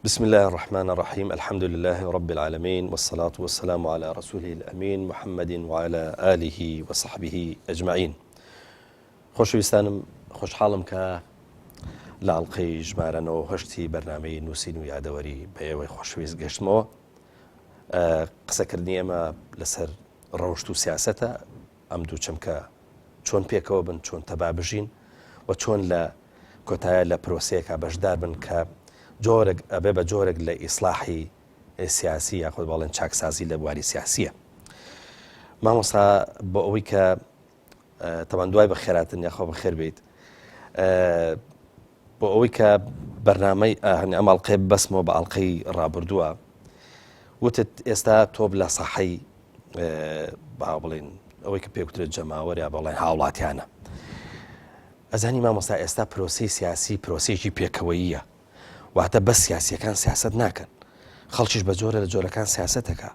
بسم الله الرحمن الرحيم الحمد لله رب العالمين والصلاة والسلام على رسوله الأمين محمد وعلى آله وصحبه أجمعين. خۆشەویستانم خۆشحاڵم کە لە ئەڵقەی ژمارەنەوە هەشتی بەرنامەی نووسین و یادەوەری بە ئێوەی خۆشەویست گەشتمەوە. قسەکردنی ئێمە لەسەر ڕەوشت و سیاسەتە، ئەم دوو چەمکە چۆن پێکەوە بن، چۆن تەبا بژین و چۆن لە کۆتایە لە پرۆسەیەکە بەشدار بن کە جۆرێک ئەبێ بە جۆرێک لە ئیسلاحی سیاسی یاخود بەڵێن چاکسازی لە بواری سیاسیە. مامۆستا بۆ ئەوەی کە تەوان دوای بە خێراتن یاخۆ بەخێر بێت، بۆ ئەوەی کە بەرنامەی ئەم ئەڵقەی بەسمەوە بە ئەڵقەی ڕابردووە، وتت ئێستا تۆ لە ساحەی با بڵێن ئەوەی کە پێوترێت جەماوەر یا بەڵێن هاوڵاتیانە. ئەزانی مامۆستا ئێستا پرۆسەی سیاسی پرۆسەیەکی پێکەوەییە، واتە بەس سیاسیەکان سیاست ناکەن، خەڵکیش بە جۆرە لە جۆرەکان سیاسەتەکە،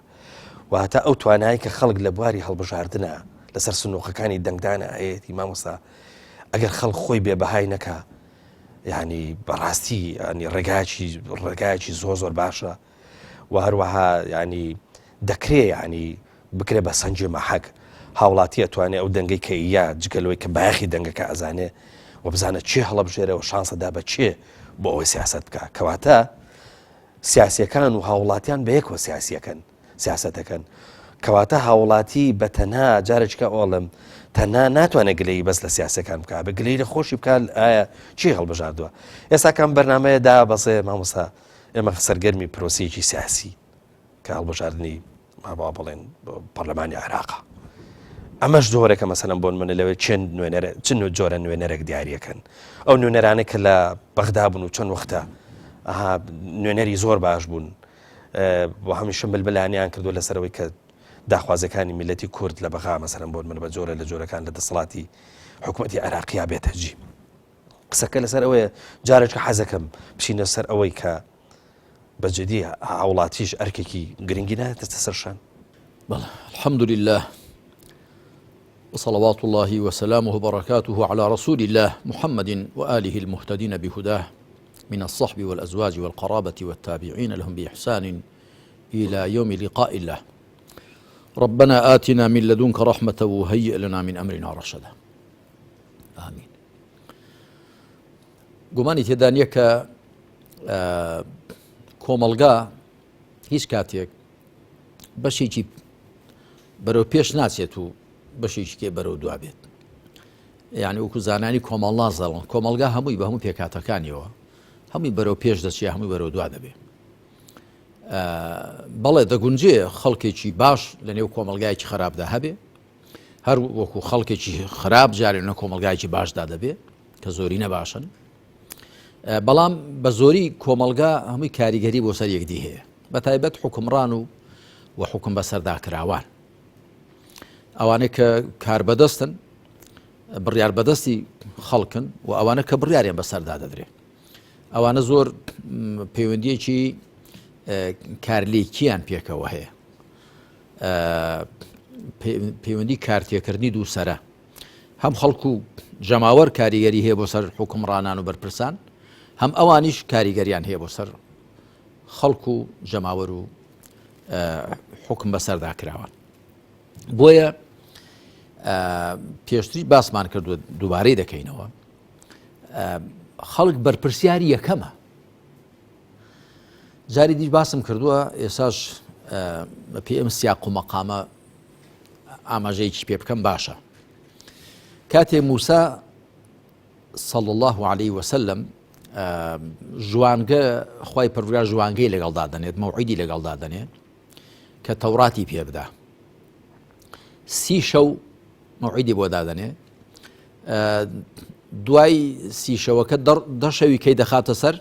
واتە ئەو توانایی کە خەڵک لە بواری هەڵبژاردنە لەسەر سنووقەکانی دەنگدانە ئاەتی مامۆستا ئەگەر خەڵک خۆی بێبەهای نەکا، یعنی بەڕاستی ینی ڕێگایکی زۆر باشە و هەروەها ینی دەکرێ ینی بکرێ بە سەنجی مەحەک هاوڵاتی ئەتوانێت ئەو دەنگەی کە یا جگەلەوەی کە بایەخی دەنگەکە ئەزانێ و بزانە چێ هەڵەبژێرەوە شانسەدا بە چێ بۆ ئەوەی سیاست بکە، کەواتە سیاسیەکان و هاوڵاتیان بە یەکەوە سیاسەتەکەن، کەواتە هاوڵاتی بە تەنها جارێککە ئۆڵم تەنها ناتوانێت گلەی بەس لە سیاسەکان بکە، بە گلەی لە خۆشی بکات ئایا چی هەڵبژاردووە. ئێستا کەم بەرنمەیەدا بەسێ مامۆستا ئێمە سەرگەرمی پرۆسەیەکی سیاسی کە هەڵبژاردننی مابا بڵێن پەرلەمانی عێراقا. ئەمەش جۆرێکە مەسەلەن بۆن منە لەوێ چەند جۆرە نوێنەرێک دیارریەکەن، ئەو نوێنەرانە کە لە بەغدا بوون و چەند وەختە نوێنەری زۆر باش بوون و هەمیشە بلبلانیان کردو لەسەرەوەی کە داخوازەکانی میلەتی کورد لە بەغا مەسەلەن بۆن من بە جۆرە لە جۆرەکان لە دەسەڵاتی حکوومەتی عێراقیا بێتە جی. قسەکە لەسەر ئەوەیە جارێک حەزەکەم بچینە سەر ئەوەی کە بەجددی هاوڵاتیش ئەرکێکی گرنگی نایەتە سەرشان. بەڵێ الحمد لله وصلوات الله وسلامه وبركاته على رسول الله محمد وآله المهتدين بهداه من الصحب والأزواج والقرابة والتابعين لهم بإحسان إلى يوم لقاء الله. ربنا آتنا من لدنك رحمة وهيئ لنا من أمرنا رشدا. آمين. گومانی تێدانیە کە کۆمەڵگا هیچ کاتێک بەشێکی بەرەو پێش ناچێت و بەشێکی بەرەو دوا بێت، یعنی وەکو زانانی کۆمەڵ نازەڵن، کۆمەڵگا هەمووی بە هەموو پێکاتەکانیەوە هەمووی بەرەو پێش دەچێ، هەمووی بەرەو دوا دەبێت. بەڵێ دەگونجێ خەڵکێکی باش لە نێو کۆمەلگایکی خراپدا هەبێ، هەر وەکو خەڵکێکی خراپ جارێ لە کۆمەلگایکی باشدا دەبێت کە زۆری نەباشن، بەڵام بە زۆری کۆمەلگا هەمووی کاریگەری بۆ سەر یەکدی هەیە، بە تایبەت حکومڕان و حکم بەسەرداکراوان، ئەوانەی کە کار بەدەستن بڕیار بەدەستی خەڵکن و ئەوانە کە بڕیاریان بەسەردا دەدرێت، ئەوانە زۆر پەیوەندیەکی کارلێکیان پێکەوە هەیە، پەیوەندی کارتێکردنی دووسەرە، هەم خەڵکو و جەماوەر کاریگەری هەیە بۆ سەر حکومڕانان و بەرپرسان، هەم ئەوانیش کاریگەریان هەیە بۆ سەر خەڵکو و جەماوەر و حکم بەسەرداکراوان. بۆیە پێشتری باسمان کردووە دووبارەی دەکەینەوە، خەڵک بەرپرسیاری یەکەمە. جاری دیش باسم کردووە، ئێساش پێ ئەم سیاق و مەقامە ئاماژەیەکی پێ بکەم باشە. کاتێ موسا صلی الله عليه وسلم ژوانگە خوای پەروەردگار ژوانگەی لەگەڵدا دەنێت، مەوعیدی لەگەڵدا دەنێت کە تەوراتی پێ بدە، 30 شەو مەوعیدی بۆ دادەنێ، دوای 30 شەوەکە 10 شەوی کەی دەخاتە سەر،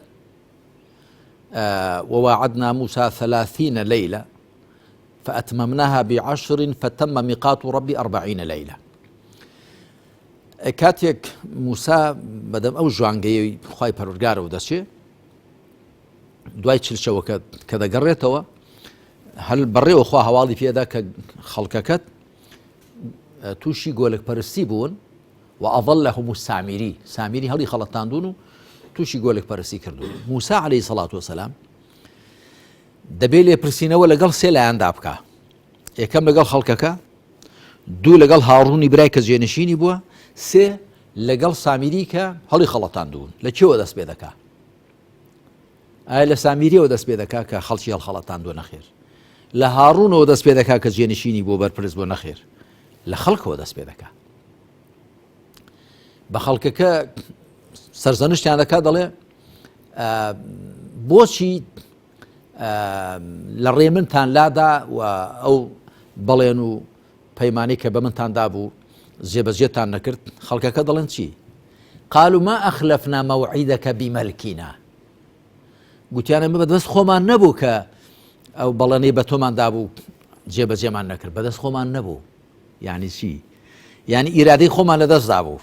وواعدنا موسى 30 ليلة فأتممناها ب10 فتم ميقات ربي 40 ليلة. کاتێک موسا بەدەم ئەو ژوانگەی خوای پەروەردگارەوە دەچێ، دوای 40 شەوەکە کە دەگەڕێتەوە، هەل بەڕێوە خوا هەواڵی پێدا کە خەڵکەکەت تووشی گۆلک پەرستی بوون و ئەظەلەهم السامری هەڵی خەڵەتاندون و تووشی گۆلک پەرستی کردوون. موسا عەلەیهی سەڵات وەسەلام دەبێت لێپرسینەوە لەگەڵ سێ لایەندا بکە. یەکەم لەگەڵ خەڵکەکە، دوو لەگەڵ هاڕوونی برای کە جێنشینی بووە، سێ لەگەڵ سامیری کە هەڵی خەڵەتاندوون. لە کێوە دەست پێ دەکا؟ ئایا لە سامیریەوە دەست پێ دەکا کە خەڵکی هەڵخەڵەتاندووە نەخێر؟ لە هاڕوونەوە دەست پێ دەکا کە جێنشینی بۆ بەرپرس بۆ نەخێر؟ لە خەڵکەوە دەست پێ دەکا. بە خەڵکەکە سەرزەنشتیان دەکا، دەڵێ بۆچی لە ڕێ منتان لادا و ئەو بەڵێن و پەیمانی کە بە منتاندا بوو جێبەجێتان نەکرد؟ خەڵکەکە دەڵێن چی؟ قالوا ما أخلفنا موعدك بملكنا. گوتیانە بەدەست خۆمان نەبوو کە ئەو بەڵێنەی بە تۆماندا بوو جێبەجێمان نەکرد، بەدەست خۆمان نەبوو. یعنی چی؟ یعنی ئیرادەی خۆمان لەدەستدا بوو.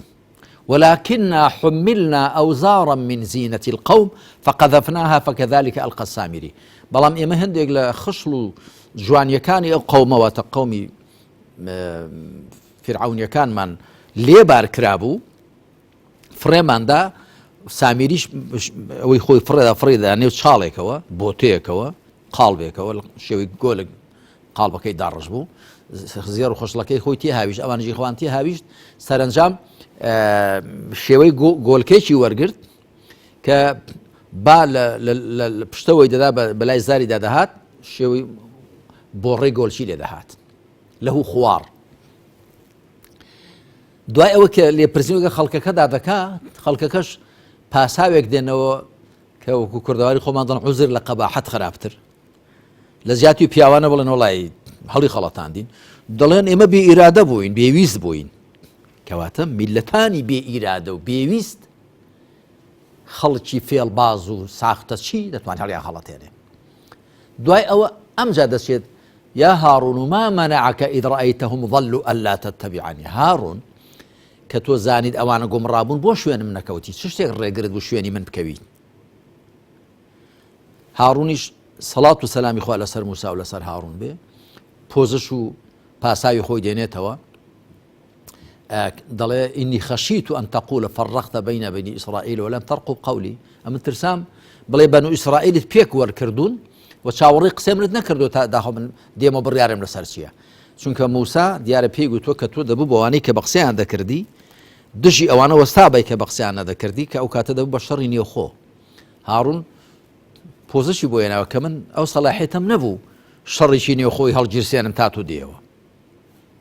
ولكننا حملنا أوزارا من زينة القوم فقذفناها فكذلك ألقى السامري. بەڵام ئێمە هەندێک لە خشڵ و جوانیەکانی ئەو قەومەوە تە قەومی فرعونیەکانمان لێبار کرابوو، فڕێماندا، سامیریش ئەوەی خۆی فڕێدا نێو چاڵێکەوە، بۆتەیەکەوە، قاڵبێکەوە، شێوەی گۆلە قاڵبەکەی داڕژ بوو، زێر و خۆشڵەکەی خۆی تێ هاویشت، ئەوانژی خۆیان تێ هاویشت، سەرنجام شێوەی گۆلکێکی وەرگرت کە با لە پشتەوەی دەدا بەلای زاریدا دەهات، شێوەی بۆڕێی گۆلچی لێ دەهات لەهوو خوار. دوای ئەوە کە لێپرسینەوەکە خەڵکەکەدا دەکا، خەڵکەکەش پاساوێک دێنەوە کە وەکو کوردەواری خۆمان دەڵێن عوزر لە قەباحەت خراپتر. لە زیاتی و پیاوانە بڵێن وەڵای هەڵی خەڵەتاندین، دەڵێن ئێمە بێ ئیرادە بووین، بێویست بووین. کەواتە میلەتانی بێ ئیرادە و بێویست خەڵکی فێڵباز و ساختە چی دەتوان هەڵیان خەڵەتێنێ. دوای ئەوە ئەمجا دەچێت یا هاڕون ما منعك إذ رأيتهم ضلوا ألا تتبعني. هاڕون کە تۆ زانیت ئەوانە گۆمڕابوون بۆ شوێنم نەکەوتی، چ شتێک ڕێگرت بۆ شوێنی من بکەوی؟ هاڕونیش سەڵات و سەلامی خوا لەسەر موسا و لەسەر هاڕون بێ، پۆزش و پاساوی خۆی دێنێتەوە، دەڵێ ئینی خەشیت أن تقول فرقت بين بني إسرائيل ولم ترقب قولي. ئەمن ترسام بڵێ بەنو ئیسرائیلت پێک وەرکردوون و چاوەڕێی قسەمت نەکردو تا داخۆ من دێمە بڕیارم لەسەر چییە. چونکە موسا دیارە پێی گوتووە کە تۆ دەبوو بەوانەی کە بە قسەیان دەکردی دژی ئەوانە وەستابی کە بە قسەیان نەدەکردی کە ئەو کاتە دەبوو بە شەڕی نێوخۆ. هاڕون پۆزشی بۆ هێناوە کە من ئەو سەلاحێتم نەبوو شەڕێکی نێوخۆی هەڵگیرسێنم تاتۆ دێەوە.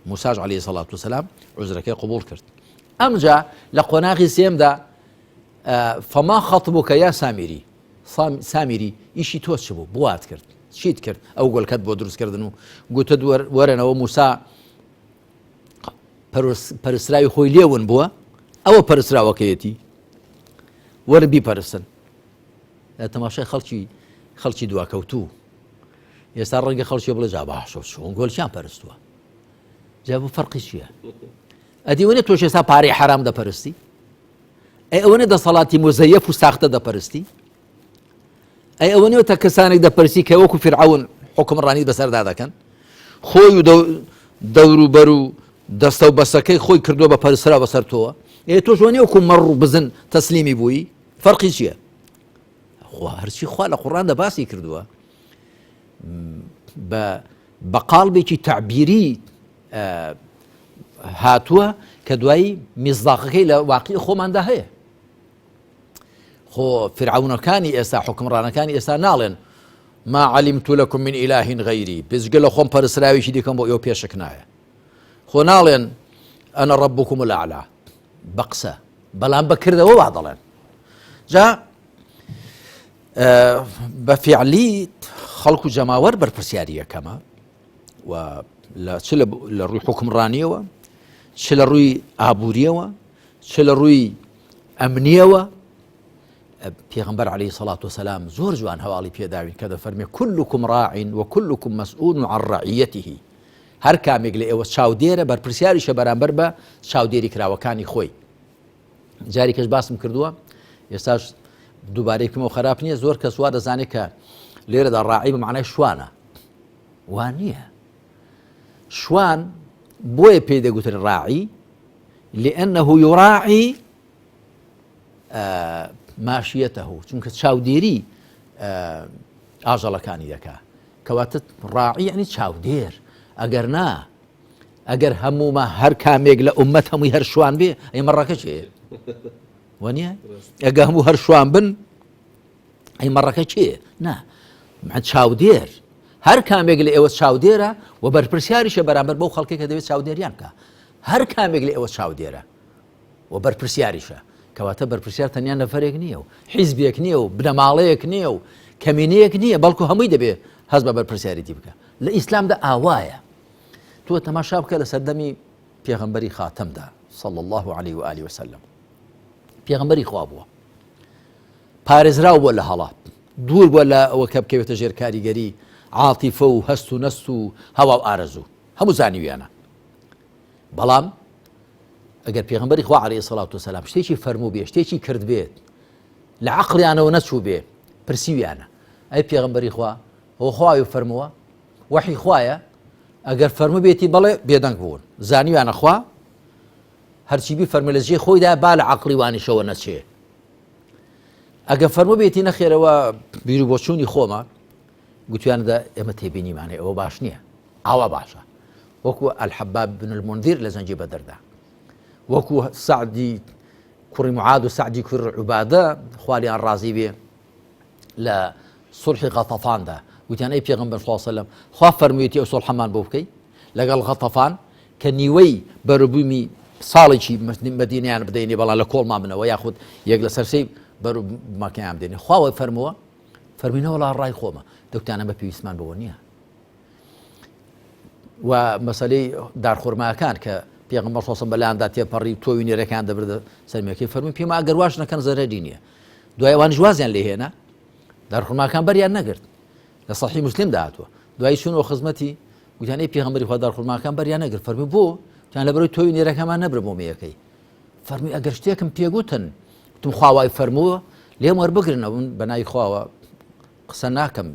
موساش عەلەیهی سەڵات وسەلام عوزرەکەی قبوڵ کرد. ئەمجا لە قۆناغی سێمدا فەما خەطبوکە یا سامیری، سامیری ئیشی تۆ چ بوو؟ بوات کرد، چیت کرد؟ ئەو گۆلکەت بۆ دروستکردن و گوتە وەرنەوە موسا پەرستراوی خۆی لێون بووە، ئەوە پەرستراوەکەیەتی وەرن بیپەرستن. تەماشای خەڵکی دواکەوتوو. ئێستا ڕەنگە خەڵکی بڵێ جا باشە چۆن گۆلچیان پەرستووە، جا بۆ فەرقی چییە؟ ئەدیوەنێ تۆش ئێستا پارەی حرام دەپەرستی؟ ئەی ئەوەنێ دەسەڵاتی مزەیەف و ساختە دەپەرستی؟ ئەی ئەوەنێ تا کەسانێک دەپەرسی کە وەکو فرعون حکمڕانی بەسەردا دەکەن، خۆی و دەور و بەر و دەستە و بەسەکەی خۆی کردووە بە پەرسرا بەسەر تۆوە، ئێ تۆش وەنێ وەکو مەڕ و بزن تەسلیمی بووی؟ فەرقی چییە؟ هەرچی خوا لە قورئاندا باسی کردووە بە قاڵبێکی تعبیری هاتووە کە دوایی میزداقەکەی لە واقعی خۆماندا هەیە. خۆ فرعونەکانی ئێستا حکمڕانەکانی ئێستا ناڵێن ما علمت لكم من إله غيري، بێجگە لە خۆم پەرسراویشی دیکەم بۆ ئێوە پێشک نایە. خۆ ناڵێن أنا ربكم الأعلى بە قسە، بەڵام بەکردەوە وا دەڵێن. جا بە فیعلی خەڵک و جەماوەر بەرپرسیاریەکەمە و چ لە ڕووی حکمڕانیەوە، چ لە ڕووی ئابووریەوە، چ لە ڕووی ئەمنیەوە. پێغەمبەر عەلەیهی سەڵات وسەلام زۆر جوان هەواڵی پێداوین کە دەفەرمێ كلكم راع وكلكم مسؤول عن رعيته. هەر کامێک لە ئێوە چاودێرە بەرپرسیاریشە بەرامبەر بە چاودێری کراوەکانی خۆی. جاری کەس باسم کردووە، ئێستاش دووبارەیەکمەوە خراپ نییە، زۆر کەس وا دەزانێت کە لێرەدا ڕاعی بە معنای شوانە، وان نییە. شوان بۆیە پێی دەگوتن ڕاعی لأنه يراعي ماشیەتەه، چونکە چاودێری ئاژەڵەکانی دەکا. کەواتە ڕاعی یعنی چاودێر ئەگەر نا ئەگەر هەموومە هەر کامێک لە ئومەت هەمووی هەر شوان بێ ئەی مەڕەکە چێ وانە ئەگە هەموو هەر شوان بن ئەی مەڕەکە چێ نا چاودێر هەر کامێک لە ئێوە چاودێرە و بەرپرسیاریشە بەرامبەر بەو خەڵکێک کە دەوێت چاودێریان بکە هەر کامێک لە ئێوە چاودێرە و بەرپرسیاریشە کەواتە بەرپرسیار تەنیا نەفەرێک نییە و حیزبێک نییە و بنەماڵەیەک نییە و کەمینەیەک نییە بەڵکو هەمووی دەبێت هەست بە بەرپرسیاریتی بکە لە ئیسلامدا ئاوایە تۆ تەماشا بکە لە سەردەمی پێغەمبەری خاتەمدا صلى الله عليه وآله وسلم پێغەمبەری خوا بووە پارێزراو بووە لە هەڵات دوور بووە لە ئەوە کە بکەوێتە ژێر کاریگەری عاتیفە و هەست و نەست و هەوا و ئارەزوو هەموو زانیویانە بەڵام ئەگەر پێغەمبەری خوا عەلەیهی سەڵات وسەلام شتێکی فەرموو بێ شتێکی کرد بێت لە عەقڵیانەوە نەچوو بێ پرسیویانە ئەی پێغەمبەری خوا ئەوە خوای فەرمووە وحی خوایە ئەگەر فەرموو بێتی بەڵێ بێدەنگ بوون زانیویانە خوا هەرچی بی فەرموو لە جێ خۆیدا با لە عەقڵی وانیشەوە نەچێ ئەگەر فەرموو بێتی نەخێرەوە بیر و بۆچوونی خۆمە گوتیاندا ئێمە تێبینیمانێ ئەوە باش نییە ئاوا باشە وەکو ئەلحەباب بن المنذیر لە زەنجی بەدەردا وەکو سعدی کوڕی معاد و سعدی کوڕی عوبادە خوالیان ڕازی بێ لە سولحی غەتەفاندا وتیان ئەی پێغەمبەر صلی الله علیه وسلم خوا فەرموویەتی ئەو سولحەمان بۆ بکەی لەگەڵ غەتەفان کە نیوەی بەروبوومی ساڵێکی مەدینەیان بدەینێ بەڵام لە کۆڵمان بنەوە یاخود یەک لە سەرسەی بەروبمەکەیان بدەینێ خواوە فەرمووە فەرمینەوە وەڵا ڕای خۆمە دەوتیانە بە پێویستمان بەوە نییە و مەسەلەی دارخورماکان کە پێغەمبەر صلی الله علیه وسلم بەلایاندا تێپەڕی تۆوی نێرەکان دەبردە سەرمێکی فەرمووی پێما ئەگەر واش نەکەن زەرەری نییە دوای ئەوان جوازیان لێ هێنا دارخورماکان بەریان نەگرت لە صحیح مسلم داهاتوە دوای چوونەوە خزمەتی گوتیان ئەی پێغەمبەری خوا دارخورماکان بەریان نەگرت فەرمووی بۆ گوتیان لەبەرەوەی تۆوی نێرەکەمان نەبرە بۆ مێیەکەی فەرمووی ئەگەر شتێکم پێگوتن وتم خوا وای فەرمووە لێم وەربگرنەوە بە ناوی خواوە قسە ناکەم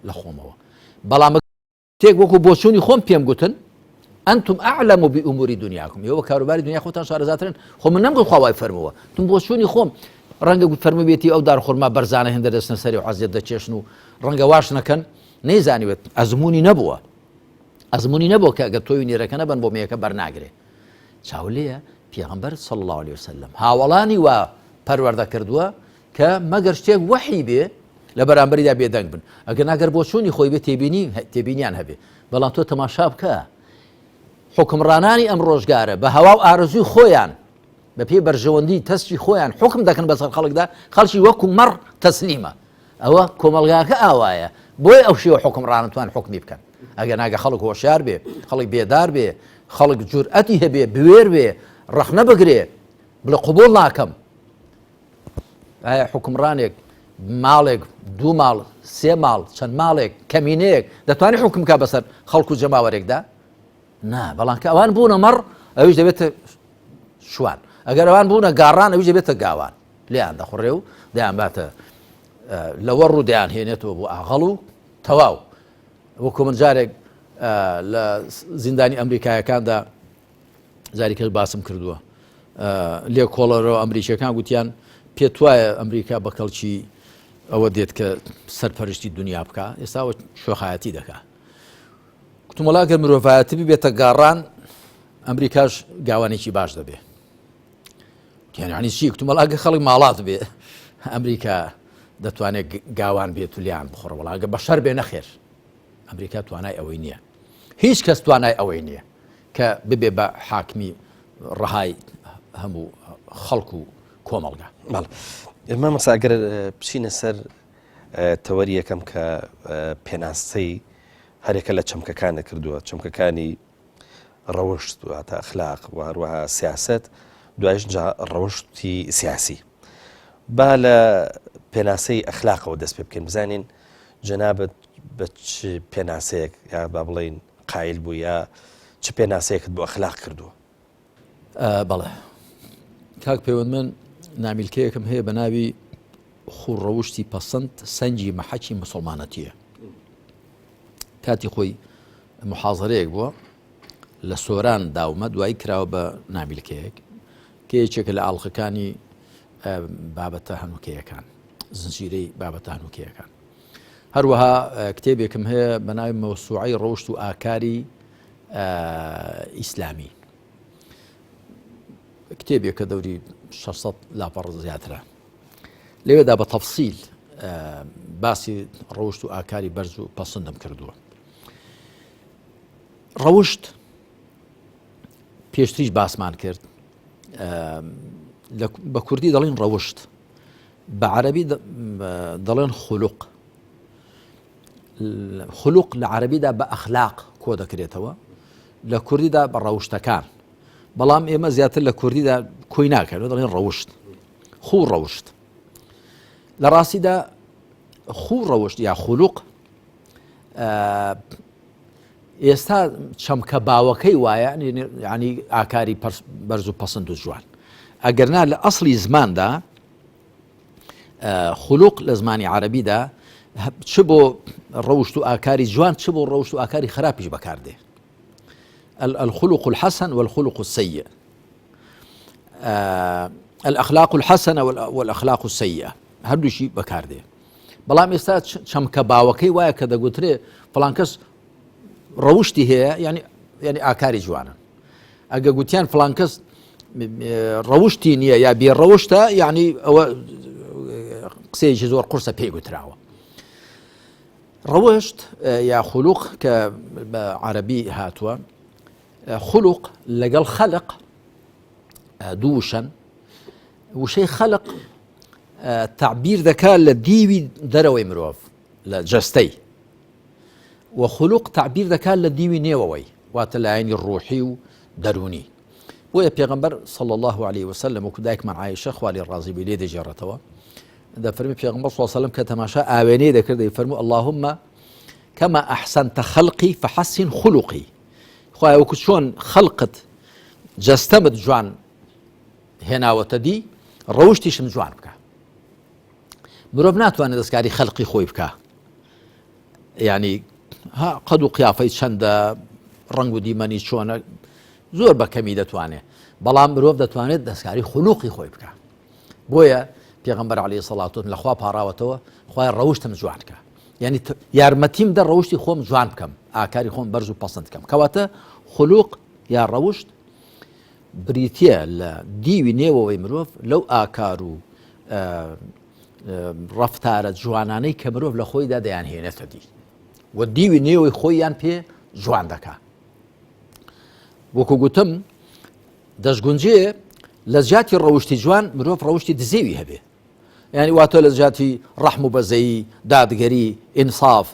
لە خۆمەوە بەڵام تێک وەکو بۆچوونی خۆم پێم گوتن ئەنتم ئەعلەم بئوموری دنیاکم ئێوە کاروباری دنیا خۆتان شارەزاترن خۆ من نەمگوت خوا وای فەرمووە تم بۆچوونی خۆم ڕەنگە گوت فەرموویەتی ئەو دارخورما بەرزانە هێندە دەستنە سەری و عەزیەت دەچێشن و ڕەنگە واش نەکەن نەیزانیوێت ئەزموونی نەبووە کە ئەگەر تۆوی نێرەکە نەبن بۆ مێیەکە بەرناگرێ چاولەیە پێغەمبەر صلی الله عليه وسلم هاوڵانی وا پەروەردە کردووە کە مەگەر شتێک وەحی بێ لە بەرامبەریدا بێدەنگ بن ئەگەر ناگەر بۆچوونی خۆی بێ تێبینیان هەبێ بەڵام تۆ تەماشا بکە حکمڕانانی ئەم ڕۆژگارە بە هەوا و ئارەزووی خۆیان بە پێی بەرژەوەندی تەستی خۆیان حکم دەکەن بەسەر خەڵکدا خەڵکی وەکو مەڕ تەسلیمە ئەوە کۆمەلگاکە ئاوایە بۆی ئەو شێوە حکمڕانتوان حکمی بکەن ئەگەر ناگە خەڵک هۆشیار بێ خەڵک بێدار بێ خەڵک جورئەتی هەبێ بوێر بێ ڕەخنە بگرێ بڵێ قبوڵ ناکەم ئایا حکمڕانێک ماڵێک دوو ماڵ سێ ماڵ چەند ماڵێک کەمینەیەک دەتوانێت حکم کا بەسەر خەڵک و جەماوەرێکدا نا بەڵام کە ئەوان بوونە مەڕ ئەویش دەبێتە شوان ئەگەر ئەوان بوونە گاڕان ئەویش دەبێتە گاوان لێیان دەخڕێ و دەیان باتە لەوە ڕوو دەیان هێنێتەوە بۆ ئاغەڵ و تەواو وەکو من جارێک لە زیندانی ئەمریکایەکاندا جارێکە باسم کردووە لێ کۆڵەرەوە ئەمریکیەکان گوتیان پێت وایە ئەمریکا بە کەڵکی ئەوە دێت کە سەرپەرشتی دنیا بکە ئێستاوە شۆخایەتی دەکا کوتمەڵاگەر مرۆڤایەتی بێتە گاڕان ئەمریکاش گاوانێکی باش دەبێ یعنی چی کوتمەڵاگە خەڵک ماڵات بێ ئەمریکا دەتوانێت گاوان بێت و لیان بخۆڕ وڵاگە بە شەر بێ نەخێر ئەمریکا توانای ئەوەی نییە هیچ کەس توانای ئەوەی نییە کە ببێ بە حاکمی ڕەهای هەموو خەڵک و کۆمەڵگا ئێمە مەساگەر بچینە سەر تەوەری یەکەم کە پێناسەی هەرێکە لە چەمکەکانە کردووە چەمکەکانی ڕەوشت و هاتە ئەخلاق و هەروەها سیاست دوایش ڕەوشتی سیاسی با لە پێناسەی ئەخلاقەوە دەست پێ بکەین بزانین جەنابەت بە چ پێناسەیەک یا با بڵێن قایل بوو یا چ پێناسەیەکت بۆ ئەخلاق کردووە بەڵێ کاک پەیوەند من نامیلکەیەکم هەیە بە ناوی خوڕەوشتی پەسەند سەنجی مەحەکی موسڵمانەتیە کاتی خۆی محازەرەیەک بووە لە سۆران داومە دوایی کراوە بە نامیلکەیەک کە یەکێکە لە ئاڵخەکانی بابەتە هەنووکەیەکان زنجیرەی بابەتە هەنووکەیەکان هەروەها کتێبێکم هەیە بە ناوی مەوسوعەی ڕەوشت و ئاکاری ئیسلامی، کتێبێکە دەوری 600 لاپەڕ زیاترە، لەوێدا بە تەفسیل باسی ڕەوشت و ئاکاری بەرز و پەسەندم کردووە. ڕەوشت پێشتریش باسمان کرد، بە کوردی دەڵێن ڕەوشت، بە عەرەبی دەڵێن خولوق. خولوق لە عەرەبیدا بە ئەخلاق کۆ دەکرێتەوە، لە کوردیدا بە ڕەوشتەکان، بەڵام ئێمە زیاتر لە کوردیدا کۆی ناکەین، دەڵێن ڕەوشت، خوو ڕەوشت. لە ڕاستیدا خوو ڕەوشت یا خولوق ئێستا چەمکە باوەکەی وایە، ینی ئاکاری بەرز و پەسەند و جوان. ئەگەرنا لە ئەسڵی زماندا خولوق لە زمانی عەرەبیدا چ بۆ ڕەوشت و ئاکاری جوان، چ بۆ ڕەوشت و ئاکاری خراپیش بەکاردێ. الخلق الحسن والخلق السيء، الأخلاق الحسنة والأخلاق السيئة، هەردووشی بەکاردێ. بەڵام ئێستا چەمکە باوەکەی وایە کە دەگوترێ فڵان کەس ڕەوشتی هەیە، یعنی ئاکاری جوانن. ئەگە گوتیان فڵان کەس ڕەوشتی نییە یا بێڕەوشتە، یعنی ئەوە قسەیەکی زۆر قورسە پێی گوتراوە. ڕەوشت یا خولوق کە بە عەرەبی هاتووە، خولوق لەگەڵ خەلق دوو وشەن. وشەی خەلق تعبیر دەکات لە دیوی دەرەوەی مرۆڤ، لە جەستەی، و خولوق تعبیر دەکات لە دیوی نێوەوەی، واتە لایەنی ڕوحی و دەرونی. بۆیە پێغەمبەر صلی الله عليه وسلم وەکو دایکمان عایشە خوا لێ ڕازی بێ لێ دەژێڕێتەوە، دەفەرمێ پێغەمبەر صلی الله عليه وسلم کە تەماشا ئاوێنەی دەکرد دەیفەرموو اللهم كما أحسنت خلقي فحسن خلقي، خوایە وەکو چۆن خەڵقت جەستەمت جوان هێناوەتە دی، ڕەوشتیشم جوان بکە. مرۆڤ ناتوانێت دەستکاری خەڵقی خۆی بکە، یعنی قەد و قیافەی چەندە، ڕنگ و دیمەنی چۆنە، زۆر بە کەمی دەتوانێت، بەڵام مرۆڤ دەتوانێت دەستکاری خولوقی خۆی بکە. بۆیە پێغەمبەر عەلەیهی سەڵات و لەخوا پاڕاوەتەوە، خوایە ڕەوشتم جوان بکە، یعنی یارمەتیم دە ڕەوشتی خۆم جوان بکەم، ئاکاری خۆم بەرز و پەسەند بکەم. کەواتە خولوق یا ڕەوشت بریتیە لە دیوی نێوەوەی مرۆڤ، لەو ئاکار و ڕەفتارە جوانانەی کە مرۆڤ لە خۆیدا دەیانهێنێتە دی، و دیوی نێوەی خۆیان پێ جوان دەکات. وەکو گوتم دەستگونجێ لە جیاتی ڕەوشتی جوان مرۆڤ ڕەوشتی دزێوی هەبێ، یعنی واتە لە جیاتی ڕەحم و بەزەیی، دادگەری، ئینساف،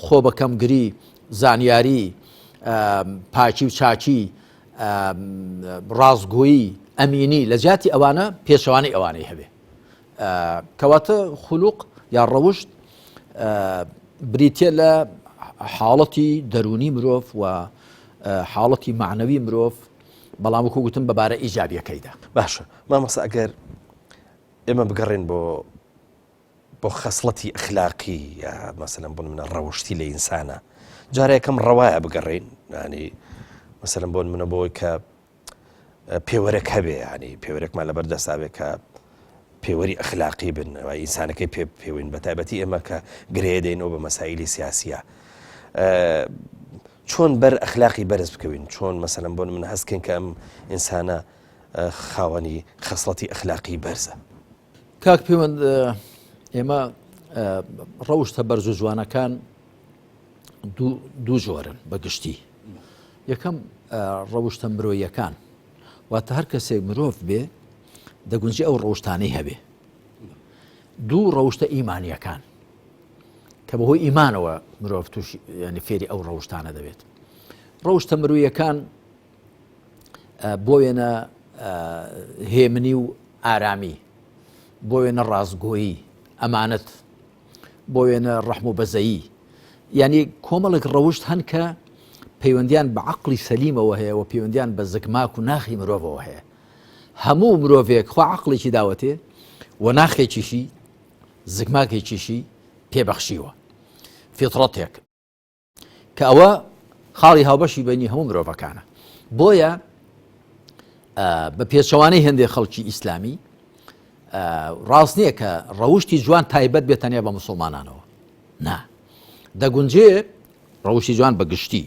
خۆ بەکەمگری، زانیاری، پاچی و چاچی، ڕازگۆیی، ئەمینی، لە جیاتی ئەوانە پێشەوانەی ئەوانەی هەبێ. کەواتە خولوق یا ڕەوشت بریتیە لە حاڵەتی دەرونی مرۆڤ و حاڵەتی معنەوی مرۆڤ، بەڵام وەکو گوتم بەبارە ئیجابیەکەیدا. باشە مامۆستا، ئەگەر ئێمە بگەڕێن بۆ خەسڵەتی ئەخلاقی یا مەسەلەن بۆ منە ڕەوشتی لە ئینسانە، جارێ یەکەم ڕەوایە بگەڕێن، ینی مەسەلەن بۆ منە بۆی کە پێوەرێک هەبێ، ینی پێوەرێکمان لەبەر دەسابێت کە پێوەری ئەخلاقی بن، ئینسانەکەی پێوین، بە تایبەتی ئێمە کە گرێ دەینەوە بە مەسائیلی سیاسیە، چۆن بەر ئەخلاقی بەرز بکەوین، چۆن مەسەلەن بۆ من هەستکەین کە ئەم ئینسانە خاوەنی خەسڵەتی ئەخلاقی بەرزە. کاک پەیوەند، ئێمە ڕەوشتە بەرز و جوانەکان دوو جۆرن بەگشتی. یەکەم ڕەوشتە مرۆییەکان، واتە هەر کەسێک مرۆڤ بێ دەگونجێ ئەو ڕەوشتانەی هەبێ. دوو ڕەوشتە ئیمانیەکان کە بەهۆی ئیمانەوە مرۆڤ تووش ینی فێری ئەو ڕەوشتانە دەبێت. ڕەوشتە مرۆییەکان بۆ وێنە هێمنی و ئارامی، بۆ وێنە ڕازگۆیی، ئەمانەت، بۆ وێنە ڕەحم و بەزەیی، یعنی کۆمەڵێک ڕەوشت هەن کە پەیوەندیان بە عەقڵی سەلیمەوە هەیە و پەیوەندیان بە زگماک و ناخی مرۆڤەوە هەیە. هەموو مرۆڤێک خوا عەقڵێکی داوەتێ و ناخێکیشی زگماکێکیشی پێبەخشیوە، فیتڕەتێک کە ئەوە خاڵی هاوبەشی بینی هەموو مرۆڤەکانە. بۆیە بە پێچەوانەی هەندێک خەڵکی ئیسلامی ڕاست نییە کە ڕەوشتی جوان تایبەت بێتەنیا بە موسڵمانانەوە، نا دەگونجێ ڕەوشی جوان بەگشتی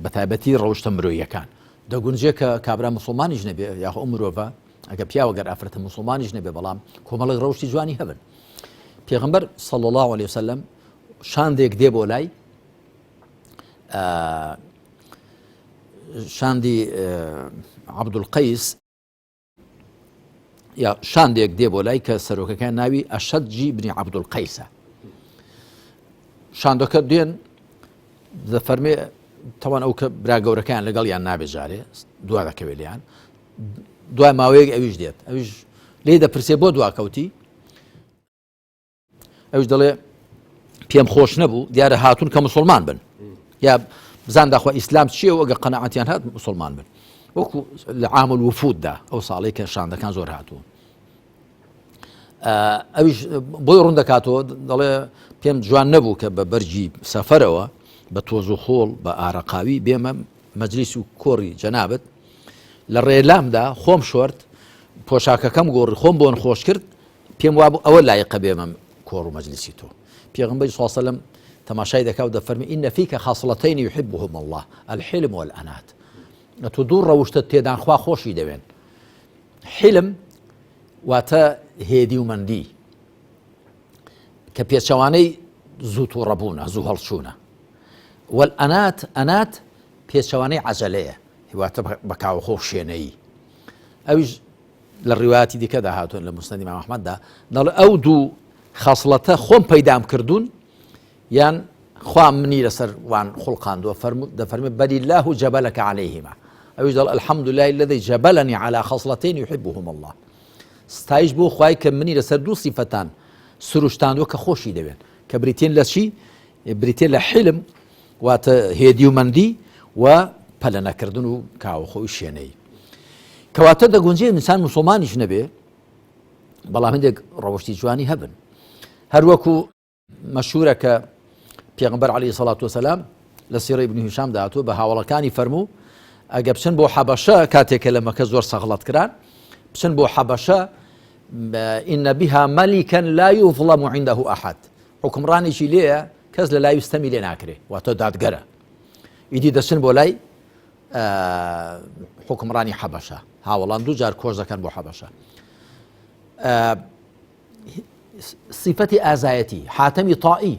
بە تایبەتی ڕەوشتە مرۆییەکان دەگونجێ کە کابرا مسلمانیش نەبێ یاخۆ ئەو مرۆڤە ئەگە پیاوە گەر ئافرەتە مسلمانیش نەبێ بەڵام کۆمەڵی ڕەوشی جوانی هەبن پێغەمبەر صلی الله عليه وسلم شاندێک دێ بۆ لای شاندی عەبدولقەیس یا شاندێک دێ بۆ لای کە سەرۆکەکان ناوی ئەشەدجی بنی عەبدولقەیسە شاندەکە دێن دەفەرمێ تەوان ئەو کە برا گەورەکەیان لەگەڵ یان نابێ جارێ دوا دەکەوێت لیان دوای ماوەیەک ئەویش دێت ئەویش لێ دەپرسێ بۆ دواکەوتی ئەوش دەڵێ پێم خۆش نەبوو دیارە هاتوون کە مسلمان بن یا بزان داخوا ئیسلام چییە و ئەگە قەنەعەتیان هات مسلمان بن وەکو لە عام الوفوددا ئەو ساڵی کە شاندەکان زۆر هاتوون ئەویش بۆی ڕوون دەکاتەوە دەڵێ پێم جوان نەبوو کە بە بەرجی سەفەرەوە بە تۆز و خۆڵ بە ئارەقاوی بێمە مەجلیس و کۆڕی جەنابەت لە ڕێلامدا خۆم شۆرت پۆشاکەکەم گۆڕی خۆم بۆن خۆش کرد پێم وابوو ئەوە لایقە بێمە کۆڕ و مەجلیسی تۆ پێغەمبەری صلی الله علیه وسلم تەماشای دەکا و دەفەرمی ئین فیکە خاصلەتین یحبهم الله الحلم والأنات تۆ دوو ڕەوشتە تێدان خوا خۆشی دەوێن حلم واتە هێدی و مەندی کە پێچەوانەی زوو تووڕەبوونە زوو هەڵچوونە والأنات ئەنات پێچەوانەی عەجەلەیە واتە بە کاوەخۆ شوێنەیی ئەویش لە ڕیواەتی دیکەدا هاتوون لە موسنەدی ئیمام ئەحمەددا دەڵێ ئەو دوو خاصڵەتە خۆم پەیدام کردوون یان خوا منی لەسەر وان خوڵقاندووە دەفەرمێ بەل الله جەبەلەکە عەلەیهما ئەویش دەڵێ الحەمد لله الذي جەبەلەنی عەلی خاصلەتین یحبهم الله ستایش بۆ خوای کە منی لەسەر دوو سیفەتان سروشتاندووە کە خۆشی دەوێن کە بریتین لە چی بریتین لە حلم واتە هێدی و مەندی و پەلە نەکردن و کاوەخۆی شوێنەی کەواتە دەگونجێ ئینسان موسڵمانیش نەبێ بەڵام هەندێک ڕەوشتی جوانی هەبن هەروەکو مەشهورە کە پێغەمبەر عەلەیهی سەڵات وسەلام لە سیرەی ئیبن هیشام داهاتووە بە هاوڵەکانی فەرموو ئەگە بچن بۆ حەبەشە کاتێکە لە مەکە زۆر سەغڵەت کران بچن بۆ حەبەشە ئین بها مەلیکەن لا یوظلەم عنده ئەحەد حوکمڕانێکی لێیە کەس لە لای وستەمی لێ ناکرێ واتە دادگەرە ئیدی دەچن بۆ لای حوکمڕانی حەبەشە هاوڵان دوو جار کۆش دەکەن بۆ حەبەشە صفەتی ئازایەتی حاتەمی تائی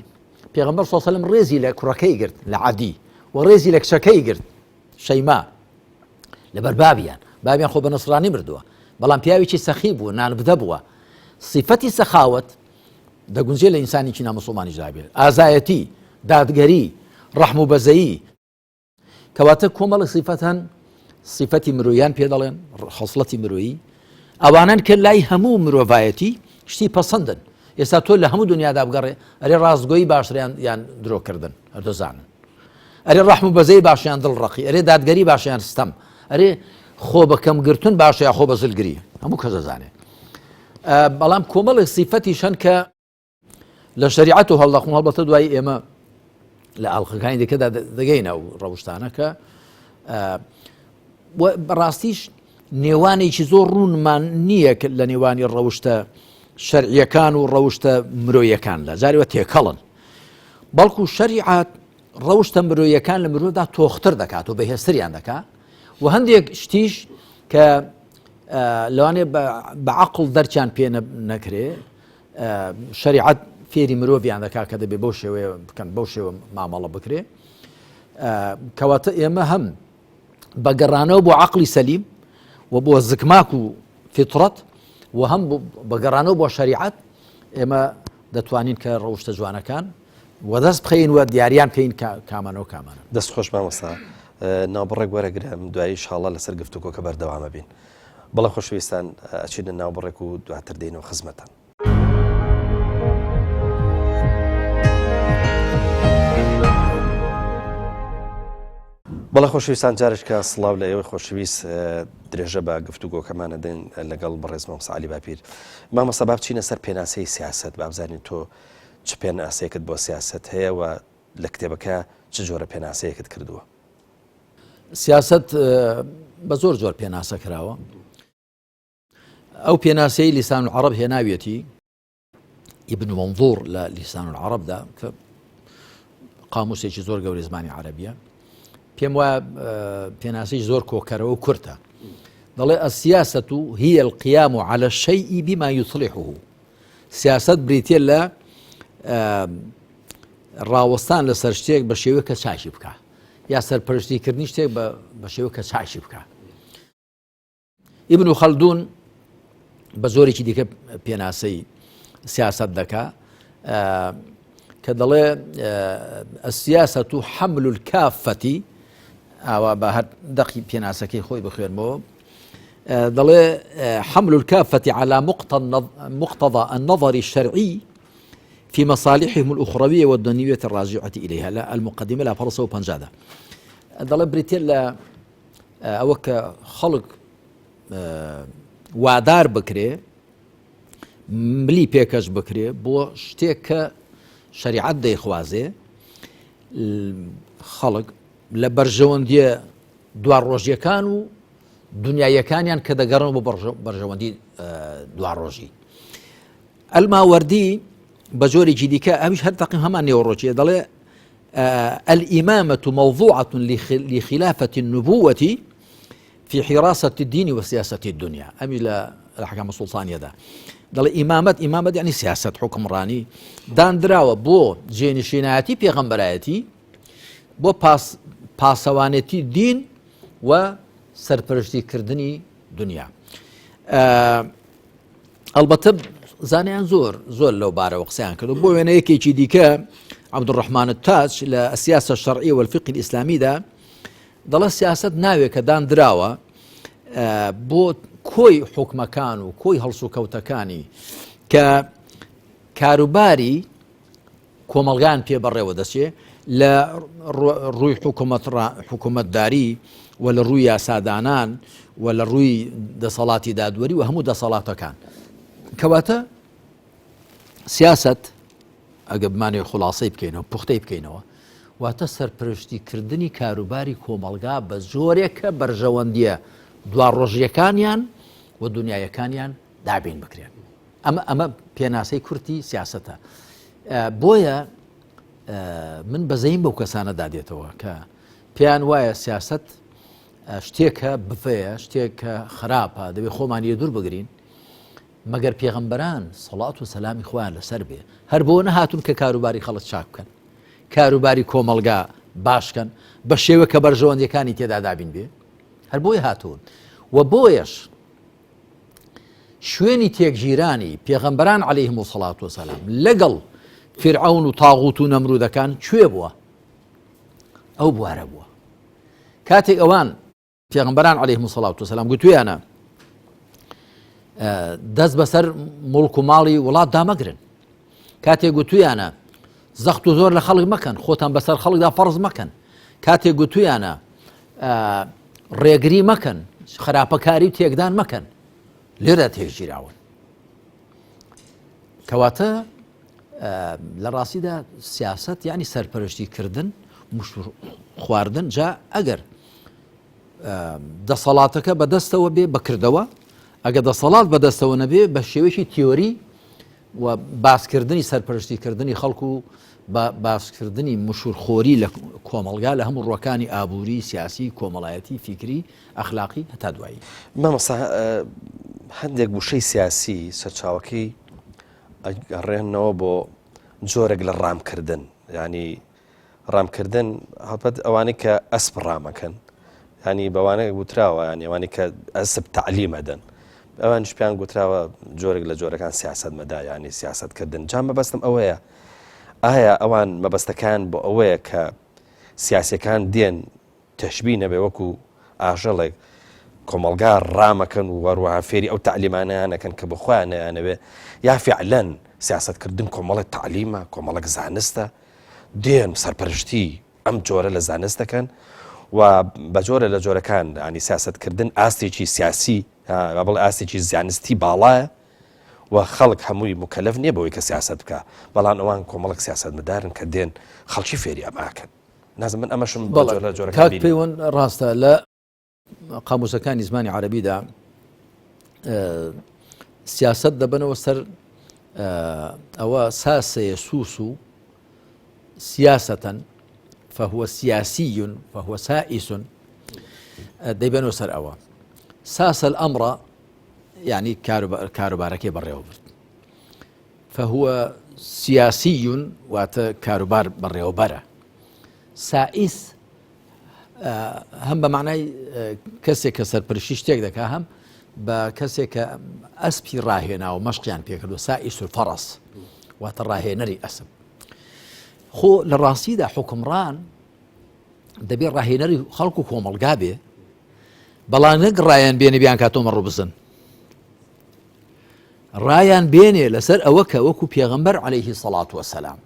پێغەمبەر صلی الله علیه و سلم ڕێزی لە کوڕەکەی گرت لە عەدی و ڕێزی لە کچەکەی گرت شەیما لەبەر بابیان خۆ بە نەسڕانی مردووە بەڵام پیاوێکی سەخی بووە نانبدە بووە صفەتی سەخاوەت دەگونجێ لە ئینسانێکی ناموسڵمانیشدا بێت ئازایەتی دادگەری ڕەحم و بەزەیی کەواتە کۆمەڵی صفەتەن صفەتی مرۆیان پێ دەڵێن خەسڵەتی مرۆیی ئەوانن کە لای هەموو مرۆڤایەتی شتی پەسەندن ئێستا تۆ لە هەموو دنیادا بگەڕێ ئەرێ ڕاستگۆیی باشتریان یان درۆکردن هەردەزانن ئەرێ ڕەحم و بەزەی باشیان دڵڕەقی ئەرێ دادگەری باشیان ستەم ئەرێ خۆ بەکەم گرتن باشە یا خۆ بە زلگری هەموو کەس دەزانێ بەڵام کۆمەڵی صفەتیشەن کە لە شەریعەت و هەڵدەخۆن هەڵبەتە دوای ئێمە لە ئاڵلقەکانی دیکەدا دەگەینە و ڕەوشتانە کە بەڕاستیش نێوانێکی زۆر ڕوونمان نییە لە نێوانی ڕەوشتە شەرعیەکان و ڕەوشتە مرۆیەکان لە جاریوە تێکەڵن بەڵکو شەریعەت ڕەوشتە مرۆیەکان لە مرۆدا تۆختر دەکات و بەهێزتریان دەکات و هەندێک شتیش کە لەوانێ بە عەقڵ دەرچیان پێ نەکرێ شەریعەت فێری مرۆڤیان دەکات کە دەبێ بەو شێوەیە بکەن بەو شێوە مامەڵە بکرێ کەواتە ئێمە هەم بەگەڕانەوە بۆ عەقڵی سەلیم و بۆ زگماک و فیتڕەت و هەم بەگەڕانەوە بۆ شەریعەت ئێمە دەتوانین کە ڕەوشتە جوانەکان وەدەست بخەین و دیاریان بکەین کامانەوە کامانە دەست خۆش مامۆستا ناوبڕێک وەرەگرم دوایی ئینشاڵڵا لەسەر گفتوگۆکە بەردەوامە بین بەڵام خۆشەویستان ئەچینە ناوبڕێک و دواتر دێنەوە خزمەتان بەڵێ خۆشەویستان جارێککە سڵاو لە ئێوەی خۆشەویست درێژە بە گفتوگۆکەمانە دێن لەگەڵ بەڕێز مامۆستا عەلی باپیر مامۆستا با بچینە سەر پێناسەی سیاست با بزانین تۆ چ پێناسەیەکت بۆ سیاست هەیە و لە کتێبەکە چ جۆرە پێناسەیەکت کردووە سیاست بە زۆر جۆر پێناسە کراوە ئەو پێناسەی لیسان العەرەب هێناویەتی ابن منظور للسان العرب ده قاموسێکی زۆر گەورەی زمانی عەرەبیە پێم وایە پێناسەی زۆر کۆکەرەوە و کورتە دەڵێ السیاسەة هي القيام على الشيء بما يصلحه سیاست بریتە لە ڕاوەستان لەسەر شتێک بە شێوەیە کە چاکی بکە یا سەرپەرشتیکردنی شتێک بە شێوە کە چاکی بکە ئیبن خەلدون بە زۆرێکی دیکە پێناسەی سیاست دەکا کە دەڵێ السیاسەة حمل الكافة ئاوا بە هەر دەقی پێناسەکەی خۆی بخوێنمەوە دەڵێ حمل الكافة على مقتضى النظر الشرعي في مصالحهم الأخروية والدنيوية الراجعة إليها لا المقدمة لا فرصة وبنجادة دەڵێ بریتە لە ئەوە کە خەڵک وادار بکرێ ملی پێکەش بکرێ بۆ شتێک کە شریعەت دەیخوازێ خەڵک لە بەرژەوەندیە دوارڕۆژیەکان و دنیایەکانیان کە دەگەڕن بۆ بەرژەوەندی دوارڕۆژی ئەلماوەردی بە جۆرێکی دیکە ئەویش هەر تەقیم هەمان نێوەڕۆژیە دەڵێ الإمامة موضوعة لخلافة النبوة في حراسة الدين وسياسة الدنيا أمي الأحكام السلطانية ده دەڵێ ئیمامەت یعنی سیاست حکمڕانی دانراوە بۆ جێنشینایەتی پێغەمبەرایەتی بۆ پاسەوانێتی دین و سەرپەرشتیکردنی دنیا ئەلبەتە زانیان زۆر لەو بارەوە قسەیان کردو بۆ وێنەیەکێکی دیکە عەبدوڕەحمان التاج لە السیاسة الشرعية والفقه الإسلامي دا دەڵێ سیاست ناوێت کە دانراوە بۆ کۆی حکومەکان و کۆی هەڵس و کەوتەکانی کە کاروباری کۆمەڵگان پێبەڕێوە دەچێ لە ڕووی حکوومەتداری و لە ڕووی یاسادانان و لە ڕووی دەسەڵاتی دادوەری و هەموو دەسەڵاتەکان کەواتە سیاست ئەگە بمانێ خوڵاسەی بکەینەوە پوختەی بکەینەوە واتە سەرپەرشتیکردنی کاروباری کۆمەڵگا بە زۆرێک کە بەرژەوەندیە دوارڕۆژیەکانیان و دنیایەکانیان دابین بکرێن ئەمە پێناسەی کورتی سیاسەتە بۆیە من بەزەیم بەو کەسانە دادێتەوە کە پێیان وایە سیاست شتێکە بفەیە شتێکە خراپە دەبێت خۆمان لێ دوور بگرین مەگەر پێغەمبەران سەڵات و سەلامی خۆیان لەسەر بێ هەر بۆ نەهاتون کە کاروباری خەڵک چاک بکەن کاروباری کۆمەڵگا باشکەن بە شێوە کە بەرژەوەندیەکانی تێدا دابین بێ هەر بۆی هاتوون و بۆیەش شوێنی تێکگیرانی پێغەمبەران عەلەیهیمو سەڵات وەسەلام لەگەڵ فرعون و تاغوت و نەمرودەکان کوێ بووە ئەو بوارە بووە کاتێک ئەوان پێغەمبەران عەلەیهیمو سەڵات وەسەلام گوتویانە دەست بەسەر موڵک و ماڵی وڵات دامەگرن کاتێک گوتویانە زەخت و زۆر لە خەڵک مەکەن خۆتان بەسەر خەڵکدا فەرز مەکەن کاتێک گوتویانە ڕێگری مەکەن خراپەکاری تێکدان مەکەن لێرە تێکگیراون کەواتە لە ڕاستیدا سیاست یعنی سەرپەرشتیکردن مشت خواردن جا ئەگەر دەسەڵاتەکە بەدەستەوە بێ بەکردەوە ئەگە دەسەڵات بەدەستەوە نەبێ بە شێوەیەکی تیۆری و باسکردنی سەرپەرشتیکردنی خەڵکو و باسکردنی مشورخۆری لە کۆمەڵگا لە هەموو ڕوەکانی ئابووری سیاسی کۆمەڵایەتی فیکری ئەخلاقی هەتا دوایی مامۆستا هەندێک وشەی سیاسی سەرچاوەکەی ئەگەڕێنەوە بۆ جۆرێک لە ڕامکردن ینی ڕامکردن هەڵبەت ئەوانەی کە ئەسپ ڕامەکەن ینی بەوانەیە گوتراوە ینی ئەوانەی کە ئەسپ تەعلیمەدەن ئەوانش پێیان گوتراوە جۆرێک لە جۆرەکان سیاست مەدا ینی سیاستکردن جا مەبەستم ئەوەیە ئایا ئەوان مەبەستەکان بۆ ئەوەیە کە سیاسەکان دێن تەشبی نەبێ وەکو ئاژەڵێک کۆمەڵگا ڕامەکەن و وەروەها فێری ئەو تەعلیمانەیانەکەن کە بخۆیان نەیانەوێ یا فیعلەن سیاستکردن کۆمەڵێک تەعلیمە کۆمەڵێک زانستە دێن سەرپەرشتی ئەم جۆرە لە زانستەکەن و بە جۆرە لە جۆرەکان ینی سیاستکردن ئاستێکی سیاسی بڵێ ئاستێکی زانستی باڵایە و خەڵک هەمووی مکەلەف نییە بەوەی کە سیاست بکە بەڵام ئەوان کۆمەڵک سیاست مدارن کە دێن خەڵکی فێری ئەماکەن نازم من ئەمەشم لە جۆرە کات پەیوەند ڕاستە لە قاموسەکانی زمانی عەرەبیدا سیاست دەبنەوە سەر أو ساس يسوس سياسة فهو سياسي فهو سائس دەیبێنەوە سەر ئەوە ساس الأمر يعني کاروبارەکەی بەڕێوەبرد فهو سياسي واتە کاروبار بەڕێوەبەرە سائس هەم بە معنای کەسێک کە سەرپەرشتی شتێک دەکا هەم بە کەسێک کە ئەسپی ڕاهێنا و مەشقیان پێکردو سائس الفەڕەس واتە ڕاهێنەری ئەسپ خۆ لە ڕاستیدا حکمڕان دەبێت ڕاهێنەری خەڵک و کۆمەڵگا بێ بەڵام نەک ڕایان بێنێ بیان کاتۆمە ڕووبزن ڕایان بێنێ لەسەر ئەوە کە وەکو پێغەمبەر عەلەیهی سەڵات وەسەلام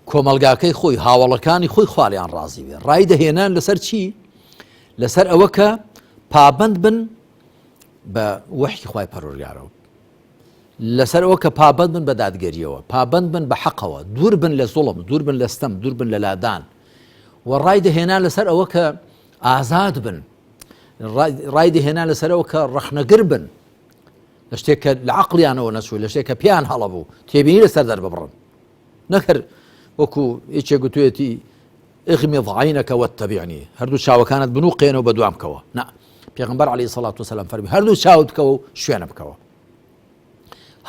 کۆمەلگاکەی خۆی هاوڵەکانی خۆی خوالیان ڕازی بێ ڕای دەهێنان لەسەر چی؟ لەسەر ئەوە کە پابند بن بە وحی خوای پەروەردگارەوە لەسەر ئەوە کە پابند بن بە دادگەریەوە پابند بن بە حەقەوە دوور بن لە زوڵم دوور بن لە ستەم دوور بن لە لادان و ڕای دەهێنان لەسەر ئەوە کە ئازاد بن ڕای دەهێنان لەسەر ئەوە کە ڕەخنەگر بن لە شتێک کە لە عەقڵیانەوە نەچووی لە شتێک کە پیان هەڵەبوو تێبینی لەسەر دەرببڕن نەکرد وەکو هیچێک گوتوێتی اغمض عینەکە واتەبیعنی هەردوو چاوەکانت بنووقێنەوە بە دوام بکەوە نا پێغەمبەر عەلەیهی سەڵات وسەلام فەرمی هەردوو چاوت بکەوە و شوێنە بکەوە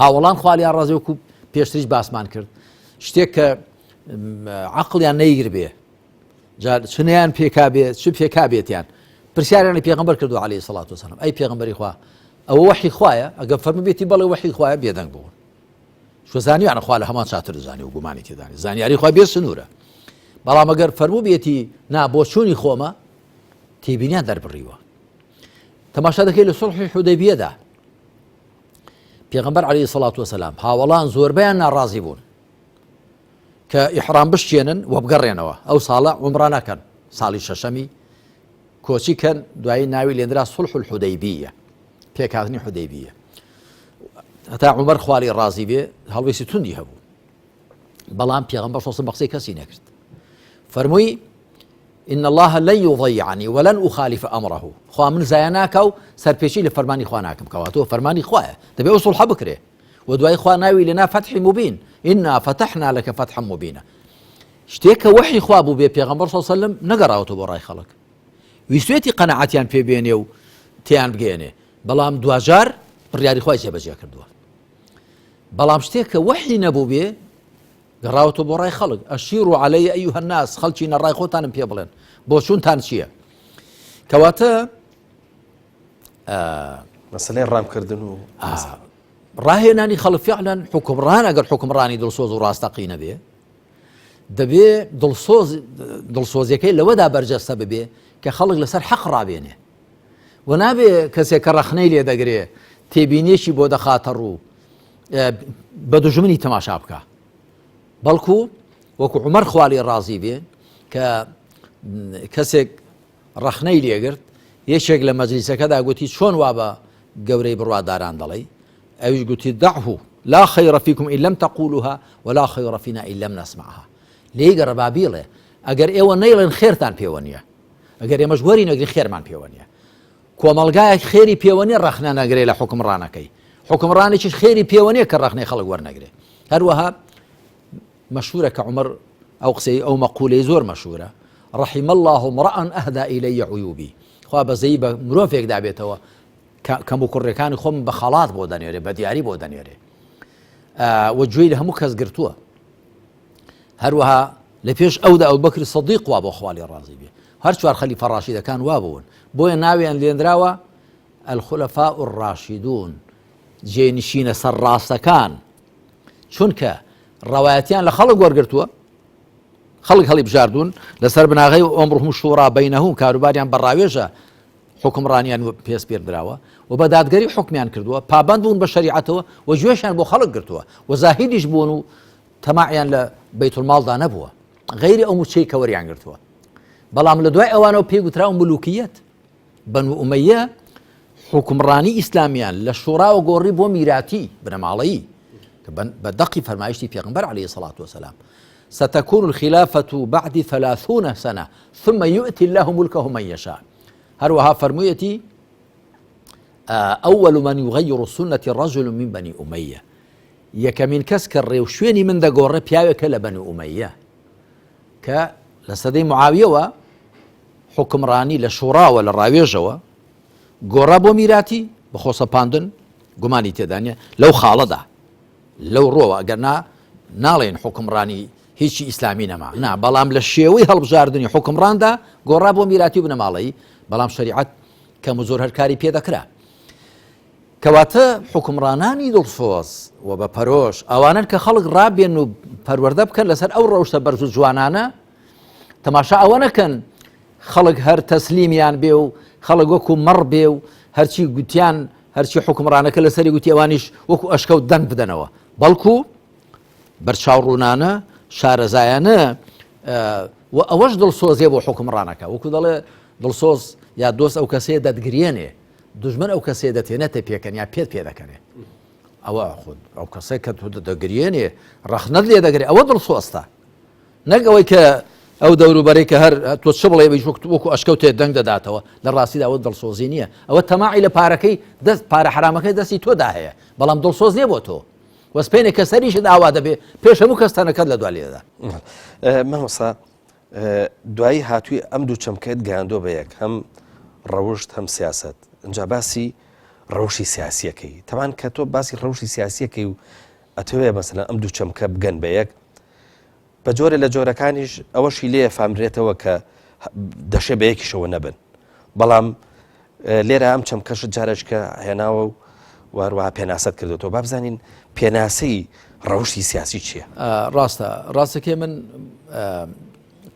هاوڵان خوالیان ڕازی وەکو پێشتریش باسمان کرد شتێک کە عەقڵیان نەیگر بێ چنیان پێکا بێت چ پێکا بێتیان پرسیاریان لە پێغەمبەر کردو عەلەیهی سەڵات وسەلام ئەی پێغەمبەری خوا ئەوە وحی خوایە ئەگەر فەرمی بێتی بەڵێ وحی خوایە بێدەنگ بوون شو زانیوانە خوا لە هەمان چاتر زانی و گومانی تێدانی زانیاری خوا بێ سنوورە بەڵام ئەگەر فەرموو بێتی نا بۆ چوونی خۆمە تێبینیان دەربڕیوە تەماشا دەکەی لە سوڵحی حودەیبیەدا پێغەمبەر عەلەیهی سەڵات وسەلام هاوڵان زۆربەیان ناڕازی بوون کە ئیحرام بشتێنن و بگەڕێنەوە ئەو ساڵە عومرە نەکەن ساڵی شەشەمی کۆچی کەن دوایی ناوی لێنرا سوڵح الحودەیبیە پێکهاتنی حودەیبیە هەتا عومەر خوالی ڕازی بێ هەڵوێستی توندی هەبوو بەڵام پێغەمبەر سەڵسەلام بە قسەی کەسی نەکرد فەرمووی إن الله لن يضيعني ولن أخالف أمره خوا من زایاناکە و سەرپێچی لە فەرمانی خوا ناکەم کەواتەوە فەرمانی خوایە دەبێ ئەو سوڵحە بکرێ و دوای خوا ناوی لێنا فتحی مبین إنا فتحنا لك فتحا مبینا شتێک کە وحی خوا بوو بێ پێغەمبەر صلی الله عليه وسلم نەگەڕاوەتەوە بۆ ڕای خەڵک ویستوێتی قەنەعەتیان پێ بێنێ و تێیان بگێنێ بەڵام دوجار بڕیاری خوای جێبەجێ کردووە بەڵام شتێک کە وحی نەبوو بێ گەڕاوەتەوە بۆ ڕای خەڵک ئەشیروا عەلەیە ئەیوها الناس خەڵکی نەڕای خۆتانم پێ بڵێن بۆ چوونتان چییە کەواتە مەسەلەی ڕامکردن و ڕاهێنانی خەڵک فعلەن حکمڕان ئەگەر حکمڕانی دڵسۆز و ڕاستەقینە بێ دەبێ دڵسۆزیەکەی لەوەدا بەرجەستە ببێ کە خەڵک لەسەر حەق ڕابێنێ و نابێ کەسێک کە ڕەخنەی لێ دەگرێ تێبینیەکی بۆ دەخاتە ڕوو بە دوژمنی تەماشا بکە بەڵکو وەکو عومەر خوالی ڕازی بێ کە کەسێک ڕەخنەی لێگرت یەکێک لە مەجلیسەکەدا گوتی چۆن وا بە گەورەی بڕواداران دەڵێ ئەویش گوتی دعه لا خير فيكم إن لم تقولوها ولا خير فينا إن لم نسمعها لێگەڕە بابیڵێ ئەگەر ئێوە نەیڵێن خێرتان پێوە نییە ئەگەر ئێمەش وەری نەگری خێرمان پێوە نییە کۆمەڵگایەک خێری پێوە نیە ڕەخنە نەگرێ لە حکمڕانەکەی حکمڕانێکیش خێری پێوە نیە کە ڕەخنەی خەڵک وەرنەگرێ هەروەها مەشهورە کە عومەر ئەو قسەی ئەو مەقولەی زۆر مەشهورە رحم الله امرأ أهدى إلي عيوبي خوا بەزەی بە مرۆڤێک دابێتەوە کەم و کوڕەکانی خۆم بە خەڵات بۆ دەنێرێ بە دیاری بۆ دەنێرێ وەگوێی لە هەموو کەس گرتووە هەروەها لە پێش ئەودا ئەبوبەکر سەدیق وا بۆ خوالی ڕازی بێ هەر چوار خەلیفە ڕاشیدەکان وا بوون بۆیە ناویان لێنراوە الخلفاء الراشدون جێنشینە سەرڕاستەکان چونکە ڕەوایەتیان لە خەڵک وەرگرتووە خەڵک هەڵی بژاردوون لەسەر بناغەی ئەمڕهم شوڕا بەینەهم کاروباریان بەڕاوێژە حکمڕانیان پێس پێر براوە و بە دادگەری حکمیان کردووە پابند بوون بە شەریعەتەوە و گوێشیان بۆ خەڵک گرتووە و زاهیدیش بوون و تەماعیان لە بەیت الماڵدا نەبووە غەیری ئەو موچەی کە وەریان گرتووە بەڵام لە دوای ئەوانەوە پێی گوتراوە مولوکیەت بەنو ئومەیە حکمڕانی ئیسلامیان لە شوڕاوە گۆڕی بۆ میراتی بنەماڵەیی کە بە دەقی فەرمایشتی پێغەمبەر عەلەیهی سەڵات وسەلام ستكون الخلافة بعد 30 سنة ثم يؤتي الله ملكه من يشاء هروها فرميتي أول من يغير سنة رجل من بني أمية یەکەمین کەس کە ڕێو شوێنی من دەگۆڕێ پیاوێکە لە بەنی ئومەیە کە لە سەدەی معاویەوە حکمڕانی لە شوڕاوە لە ڕاوێژەوە گۆڕا بۆ میراتی بە خۆسەپاندن گومانی تێدانە لەو خاڵەدا لەو ڕۆوە ئەگەر ناڵێن حکمڕانی هیچی ئیسلامی نەما نا بەڵام لە شێوەی هەڵبژاردننی حکمڕاندا گۆڕا بۆ میراتی و بنەماڵەی بەڵام شریعەت کەم و زۆر هەرکاری پێدەکرا کەواتە حکمڕانانی دڵسۆز و بە پەرۆش ئەوانن کە خەڵک ڕابێن و پەروەردە بکەن لەسەر ئەو ڕەوشتە بەرز و جوانانە تەماشا ئەوە نەکەن خەڵک هەر تەسلیمیان بێ و خەڵک وەکو مەڕ بێ و هەرچی گوتیان هەرچی حکمڕانەکە لەسەری گوتی ئەوانیش وەکو ئەشکە و دەنگ بدەنەوە بەڵکو بەرچاوڕوونانە شارەزایانە و ئەوەش دڵسۆزیە بۆ حکمڕانەکە وەکو دەڵێ دڵسۆز یا دۆست ئەو کەسەیە دەتگرێنێ دوژمن ئەو کەسەیە دەتێنێتە پێکەن یا پێ دەکەنێ ئەوە خود ئەو کەسەی کە تو دەگرێنێ ڕەخنەت لێ دەگرێ ئەوە دڵسۆستە نەک ئەوەی کە ئەو دەوروبەرەی کە هەر تۆ چ بڵێ وەکو ئەشکەوتێ دەنگ دەداتەوە لە ڕاستیدا ئەوە دڵسۆزی نییە ئەوە تەماعی لە پارەکەی دەست پارە حرامەکەی دەستی تۆدا هەیە بەڵام دڵسۆز نییە بۆ تۆ وەسپێنێک کە سەریشت ئاوا دەبێ پێش هەموو کەستانەکەت لە دوالێدا مامۆستا دوایی هاتووی ئەم دوو چەمکەت گەیاندۆ بە یەک هەم ڕەوشت هەم سیاست ئەجا باسی ڕەوشی سیاسیەکەی تەمان کە تۆ باسی ڕەوشی سیاسیەکەی و ئەتەوێ مەسەلەن ئەم دوو چەمکە بگەن بە یەک بە جۆرە لە جۆرەکانیش ئەوەشی لێ فامرێتەوە کە دەشێ بە یەکیشەوە نەبن بەڵام لێرە ئەم چەمکەشت جارێککە هێناوە و واروها پێناست کردێتەوە با بزانین پێناسەی ڕەوشی سیاسی چییە؟ ڕاستەکەی من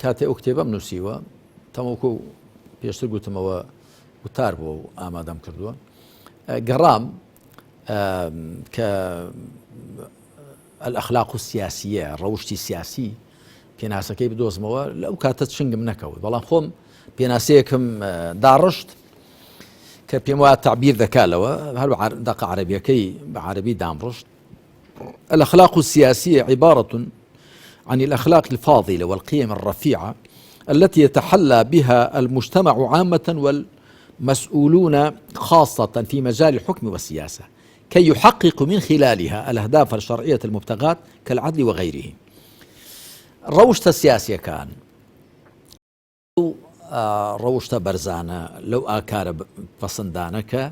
کاتێ ئەو کتێبەم نووسیوە تەمەوەکو پێشتر گوتمەوە وتار بۆ و ئامادەم کردووە گەڕام کە الأخلاق السیاسیە ڕەوشی سیاسی پێناسەکەی بدۆزمەوە لەو کاتە چنگم نەکەوت بەڵام خۆم پێناسەیەکم داڕشت کە پێم وایە تعبیر دەکالەوە هەر دەق عەرەبیەکەی بە عەرەبی دامڕشت الأخلاق السياسية عبارة عن الأخلاق الفاضلة والقيم الرفيعة التي يتحلى بها المجتمع عامة والمسؤولون خاصة في مجال الحكم والسياسة كي يحقق من خلالها الأهداف الشرعية المبتغاة كالعدل وغيره. ڕەوشتە سیاسیەکان ڕەوشتە بەرزانە لەو ئاکارە پەسەندانە کە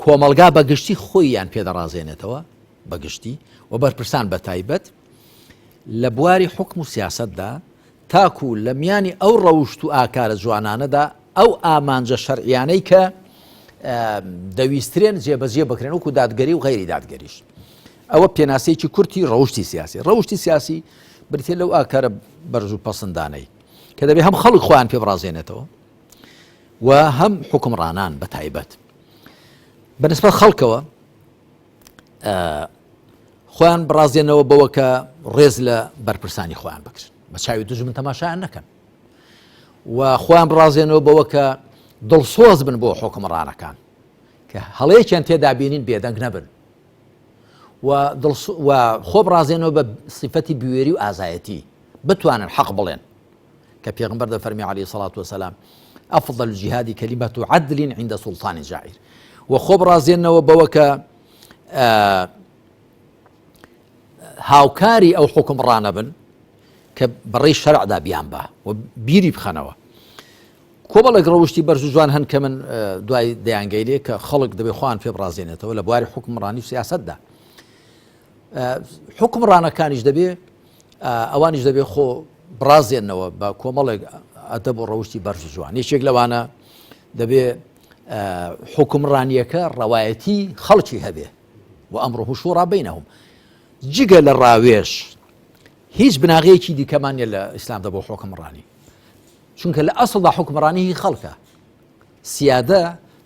کۆمەلگا بەگشتی خۆیان پێدەڕازێنێتەوە بەگشتی و بەرپرسان بە تایبەت لە بواری حکم و سیاستدا تاکو لە میانی ئەو ڕەوشت و ئاکارە جوانانەدا ئەو ئامانجە شەرعیانەی کە دەویسترێن جێبەجێ بکرێن وەکو دادگەری و غەیری دادگەریش ئەوە پێناسەیەکی کورتی ڕەوشتی سیاسی ڕەوشتی سیاسی بریتێ لەو ئاکارە بەرز و پەسەندانەی کە دەبێ هەم خەڵک خۆیان پێ بڕازێنێتەوە و هەم حکمڕانان بە تایبەت بەنسبەت خەڵکەوە خۆیان بڕازێنەوە بەوە کە ڕێز لە بەرپرسانی خۆیان بکرن بە چاوی دوژمن تەماشایان نەکەن و خۆیان بڕازێنەوە بەوە کە دڵسۆز بن بۆ حکمڕانەکان کە هەڵەیەکیان تێدا بینین بێدەنگ نەبن و خۆ بڕازێنەوە بە سیفەتی بوێری و ئازایەتی بتوانن حەق بڵێن کە پێغمبەر دەفەرمی عەلەیهی سەڵات وسەلام ئەفضل الجیهاد کەلیمەت عەدل عند سوڵطان جائر و خۆ بڕازێنەوە بەوە کە هاوکاری ئەو حکمڕانە بن کە بەڕێی شەرعدا بیان بە و بیری بخەنەوە کۆبەڵێک ڕەوشتی بەرز و جوان هەن کە من دوای دەیانگەیلێ کە خەڵک دەبێ خۆیان پێ بڕازێنێتەوە لە بواری حکمڕانی و سیاسەتدا حکمڕانەکانیش دەبێ ئەوانیش دەبێ خۆ بڕازێنەوە بە کۆمەڵێک ئەدەب و ڕەوشتی بەرز و جوان یەکێک لەوانە دەبێ حکمڕانیەکە ڕەوایەتی خەڵکی هەبێ و ئەمڕۆ شوڕا بەینەهم جگە لە ڕاوێژ هیچ بناغەیەکی دیکەمانە لە ئیسلامدا بۆ حکمڕانی چونکە لە ئەسڵدا حکمڕانی هی خەڵکە سیادە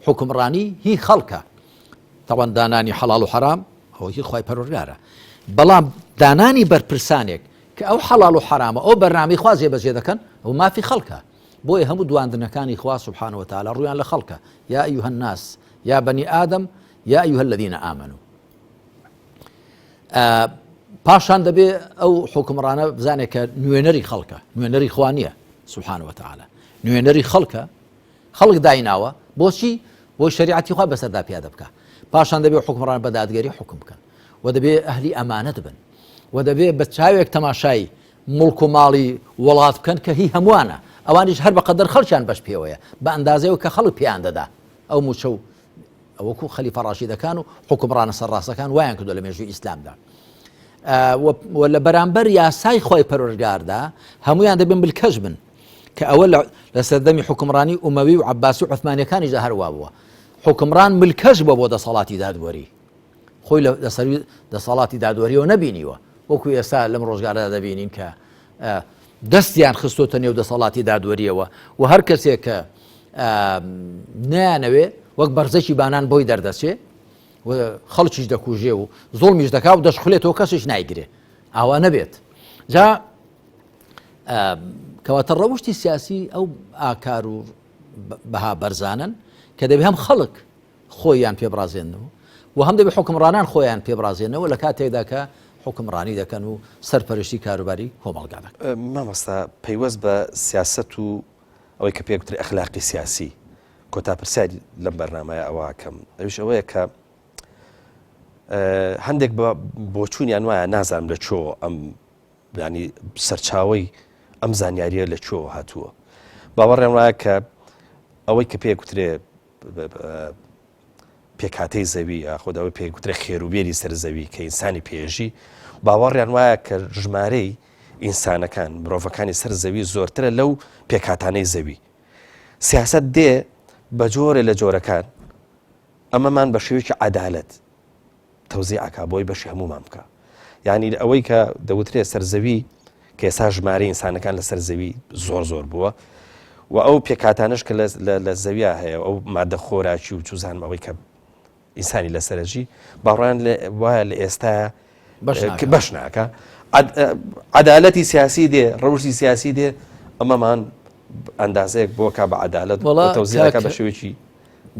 حکمڕانی هی خەڵکە تەوان دانانی حەڵاڵ و حەرام ئەوە هی خوای پەروەردگارە بەڵام دانانی بەرپرسانێک کە ئەو حەڵاڵ و حەرامە ئەو بەرنامەی خوا جێبەجێ دەکەن ئەو مافی خەڵکە بۆیە هەموو دواندنەکانی خوا سبحانه وتعالى ڕویان لە خەڵکە یا ئەیها الناس یا بەنی ئادەم یا ئەیها الذین ئامنوا پاشان دەبێ ئەو حکمڕانە بزانێت کە نوێنەری خەڵکە نوێنەری خوا نییە سبحانه وتعالى نوێنەری خەڵکە خەڵک دایناوە بۆچی بۆی شریعەتی خوا بەسەردا پیادە بکە پاشان دەبێ حکمڕان بە دادگەری حکم بکەن و دەبێ ئەهلی ئەمانەت بن و دەبێ بە چاوێک تەماشای مڵک و ماڵی وڵات بکەن کە هی هەمووانە ئەوانیش هەر بەقەدەر خەڵکیان بەش پێوەیە بە ئەندازەوە کە خەڵک پێیان دەدا ئەو موچە و ئەوەکو خەلیفە ڕاشیدەکان و حکومڕانە سەرڕاستەکان وایان کردو لە مێژووی ئیسلامدا و لە بەرامبەر یاسای خۆی پەروەردگاردا هەمویان دەبن بلکەش بن کە ئەوە لە سەردەمی حکومڕانی ئومەوی و عەباسی و عوثمانیەکانیشدا هەروە بووە حکومڕان ملکەش بووە بۆ دەسەڵاتی دادوەری خۆی لە سەروی دەسەڵاتی دادوەریەوە نەبینیوە وەکو ئێستا لەم ڕۆژگارەدا دەبینین کە دەستیان خستۆتە نێو دەسەڵاتی دادوەریەوە و هەر کەسێک کە نایانەوێ وەک بەرزەکی بانان بۆی دەردەچێ و خەڵکیش دەکوژێ و زوڵمیش دەکا و دەشخولێتەوە کەسیش نایگرێ ئاوا نەبێت جا کەواتە ڕەوشتی سیاسی ئەو ئاکار و بەها بەرزانن کە دەبێ هەم خەڵک خۆیان پێبرازێنەوە و هەم دەبێ حکمڕانان خۆیان پێبرازێنەوە لە کاتێکدا کە حکمڕانی دەکەن و سەرپەرشتی کاروباری کۆمەڵگا دەکەن. مامۆستا پەیوەست بە سیاست و ئەوەی کە پێگوتری ئەخلاقی سیاسی کۆتاپرسیاری لەم بەرنامەیە ئەوەکەم ئەوش ئەوەیە کە هەندێک بۆچوونیان وایە نازانم لە چۆ ئەم ینی سەرچاوی ئەم زانیاریە لە چۆ هاتووە باوەڕێم وایە کە ئەوەی کە پێگوترێ پێکهاتەی زەوی خۆداوی پێگوترێ خێروبێری سەر زەوی کە ئینسانی پێژی باوەڕیان وایە کە ژمارەی ئینسانەکان مرۆڤەکانی سەر زەوی زۆرترە لەو پێکهاتانەی زەوی سیاست دێ بە جۆرە لە جۆرەکان ئەمەمان بە شێوەیەکی عەدالەت تەوزیع ئەکا بۆی بەشی هەمومان بکە یعنی ئەوەی کە دەوترێت سەرزەوی کە ئێستا ژمارەی ئینسانەکان لە سەرزەوی زۆر بووە و ئەو پێکاتانش کە لە زەویە هەیە ئەو مادە خۆراکی و چوزانم ئەوەی کە ئینسانی لەسەرەجی باڕیان وایە لە ئێستا بەش ناکە عەدالەتی سیاسی دێ ڕەوشی سیاسی دێ ئەمەمان ئەندازەیەک بۆ کا بە عەدالەت تەوزیعەکە بە شێوەیەکی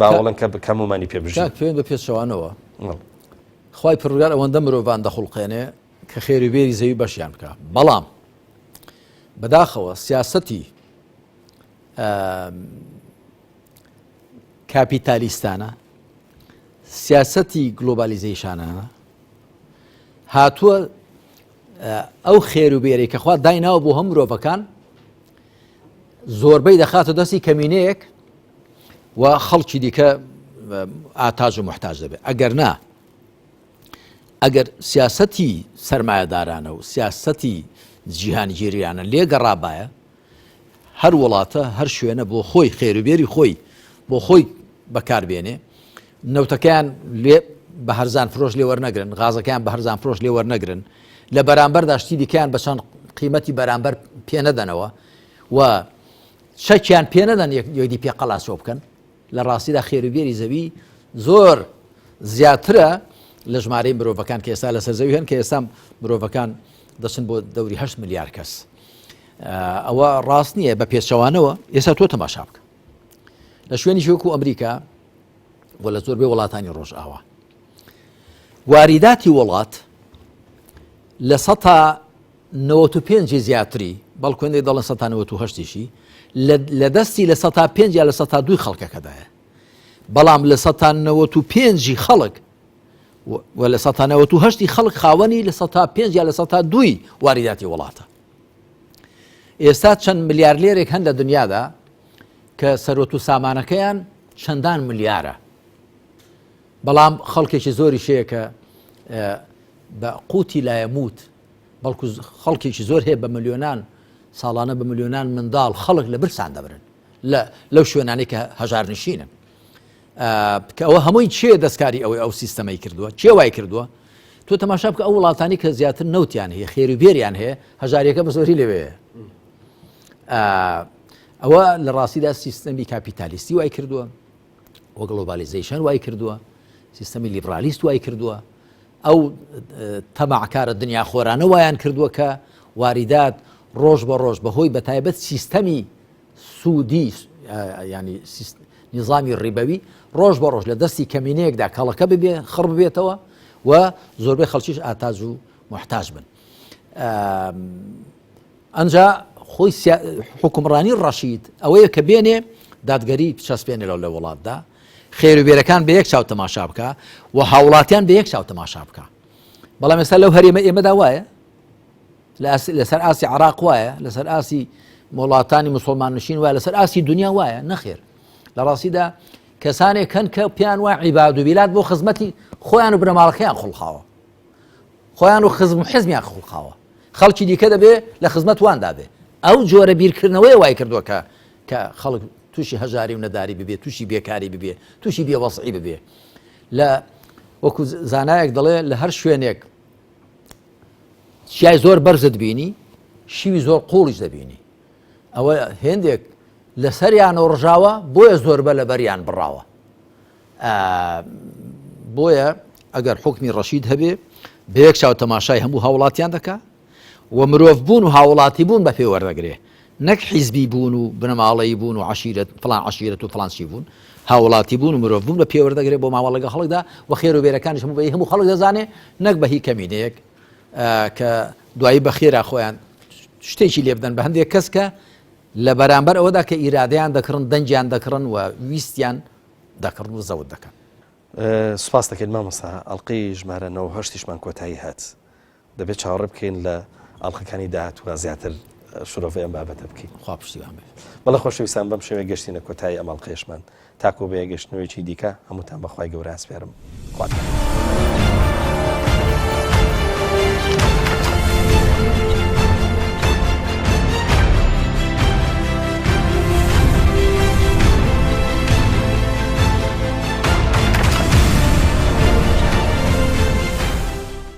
باوەڵەن کە کەمومانی پێبژین پێوێن بە پێچەوانەوە خی پڕگار ئەوەندە مرۆڤان دەخڵقێنێ کە خێروبێری زەوی بەشیان بکە بەڵام بەداخەوە سیاسەتی کاپیتالیستانە سیاسەتی گلۆبالیزیشانە هاتووە ئەو خێروبێری کە خوا دایناوە بۆ هەم مرۆڤەکان زۆربەی دەخاتە دەستی کەمینەیەک و خەڵکی دیکە ئاتاژ و محتاج دەبێت ئەگەر نا ئەگەر سیاسەتی سەرمایەدارانە و سیاسەتی جیهانگیریانە لێگەڕابایە هەر وڵاتە هەر شوێنە بۆ خۆی خێروبێری خۆی بۆ خۆی بەکاربێنێ نەوتەکەیان لێ بە هەرزان فرۆش لێ وەرنەگرن غازەکەیان بە هەرزان فرۆش لێ وەرنەگرن لە بەرامبەردا شتی دیکەیان بە چەند قیمەتی بەرامبەر پێنەدەنەوە و شەکیان پێنەدەن یەکدی پێ قەڵاسۆ بکەن لە ڕاستیدا خێروبێری زەوی زۆر زیاترە لە ژمارەی مرۆڤەکان کە ئێستا لەسەر زەوی هەن کە ئێستا مرۆڤەکان دەچن بۆ دەوری 8 ملیار کەس ئەوە ڕاست نییە بە پێچەوانەوە ئێستا تۆ تەماشا بکە لە شوێنی وەکو ئەمریکا و لە زۆربەی وڵاتانی ڕۆژئاوا واریداتی وڵات لە 95 زیاتری بەڵکوێندێک دەڵێن 98شی لە دەستی لە 105 یا لە 102 خەڵکەکەدایە بەڵام لە 95 خەڵک و لە 198 خەڵک خاوەنی لە 105 یا لە 102 واریداتی وڵاتە ئێستا چەند ملیار لێرێک هەن لە دنیادا کە سەرۆت و سامانەکەیان چەندان ملیارە بەڵام خەڵکێکی زۆری شەیە کە بە قوتی لایەموت بەڵکو خەڵکێکی زۆر هەیە بە ملیۆنان ساڵانە بە ملیۆنان منداڵ خەڵک لە برسان دەبرن لەو شوێنانی کە هەژار نشینن کە ئەوە هەمووی چێ دەستکاری ئەو سیستەمەی کردووە چێ وای کردووە تۆ تەماشا بکە ئەو وڵاتانی کە زیاتر نەوتیان هەیە خێروبێریان هەیە هەژاریەکە بە زۆری لەوێ ئەوە لە ڕاستیدا سیستەمی کاپیتالیستی وای کردووە وە گلۆبالیزیشن وای کردووە سیستەمی لیبرالیست وای کردووە ئەو تەماعکارە دنیا خۆرانە وایان کردووە کە واریدات ڕۆژ بە ڕۆژ بەهۆی بەتایبەت سیستەمی سوودی ینی نظامی ڕیبەوی ڕۆژ بە ڕۆژ لە دەستی کەمینەیەکدا کەڵەکە ببێ خڕ ببێتەوە و زۆربەی خەڵکیش ئاتاژ و محتاج بن ئەنجا خۆی حکومڕانی ڕەشید ئەوەیە کە بێنێ دادگەری چەسپێنێ لە وڵاتدا خێروبێرەکان بە یەک چاو تەماشا بکە و هاوڵاتیان بە یەک چاو تەماشا بکە بەڵام ێستا لەو هەرێمە ئێمەدا وایە لەسەر ئاسی عراق وایە لەسەر ئاسی وڵاتانی مسلمان نشین وایە لەسەر ئاسی دنیا وایە نەخێر لە ڕاستیدا کەسانێک هەن کە پیان وای عیباد و بیلات بۆ خزمەتی خۆیان و بنەماڵەکەیان خوڵخاوە خۆیان و خزم و حزمیان خوڵخاوە خەڵکی دیکە دەبێ لە خزمەت واندا بێ ئەو جۆرە بیرکردنەوەی وای کردووە کە خەڵک تووشی هەژاری و نەداری ببێ تووشی بێکاری ببێ تووشی بێوەسعی ببێ لە وەکو زانایەک دەڵێ لە هەر شوێنێک شیای زۆر بەرزت بینی شیوی زۆر قوڵیش دەبینی ئەوە هێندێک لە سەریانەوە ڕژاوە بۆیە زۆربە لە بەریان بڕاوە بۆیە ئەگەر حکمی ڕەشید هەبێ بەیەک چاو تەماشای هەموو هاوڵاتیان دەکا و مرۆڤ بوون و هاوڵاتی بوون بە پێ وەردەگرێ نەک حیزبی بوون و بنەماڵەیی بوون و عشیرەت فڵان عشیرەت و فڵانچی بوون هاوڵاتی بوون و مرۆڤ بوون بە پێ وەردەگرێ بۆ ماوە لەگە خەڵکدا و خێر و بێرەکانیش هەموو خەڵک دەزانێ نەک بە هی کەمینەیەک کە دوایی بە خێرا خۆیان شتێکی لێ بدەن بە هەندێک کەس کە لە بەرامبەر ئەوەدا کە ئیرادەیان دەکڕن دەنجیان دەکڕن و ویستیان دەکڕن و زەوت دەکەن. سوپاس دەکەین مامۆستا ئەڵلقەی ژمارە 98مان کۆتایی هات دەبێت چاوەڕێ بکەین لە ئەڵلقەکانی داهاتووە زیاتر شرۆڤی ئەم بابەتە بکەین. خوا پشتیوان بێ. بەڵێ خۆشەویستان بەم شێوەیە گەشتینە کۆتایی ئەم ئەڵلقەیەشمان تاکۆ بە گەشتنەوەیکی دیکە هەمووتان بەخوای گەورە ئاسپێرم. خواتان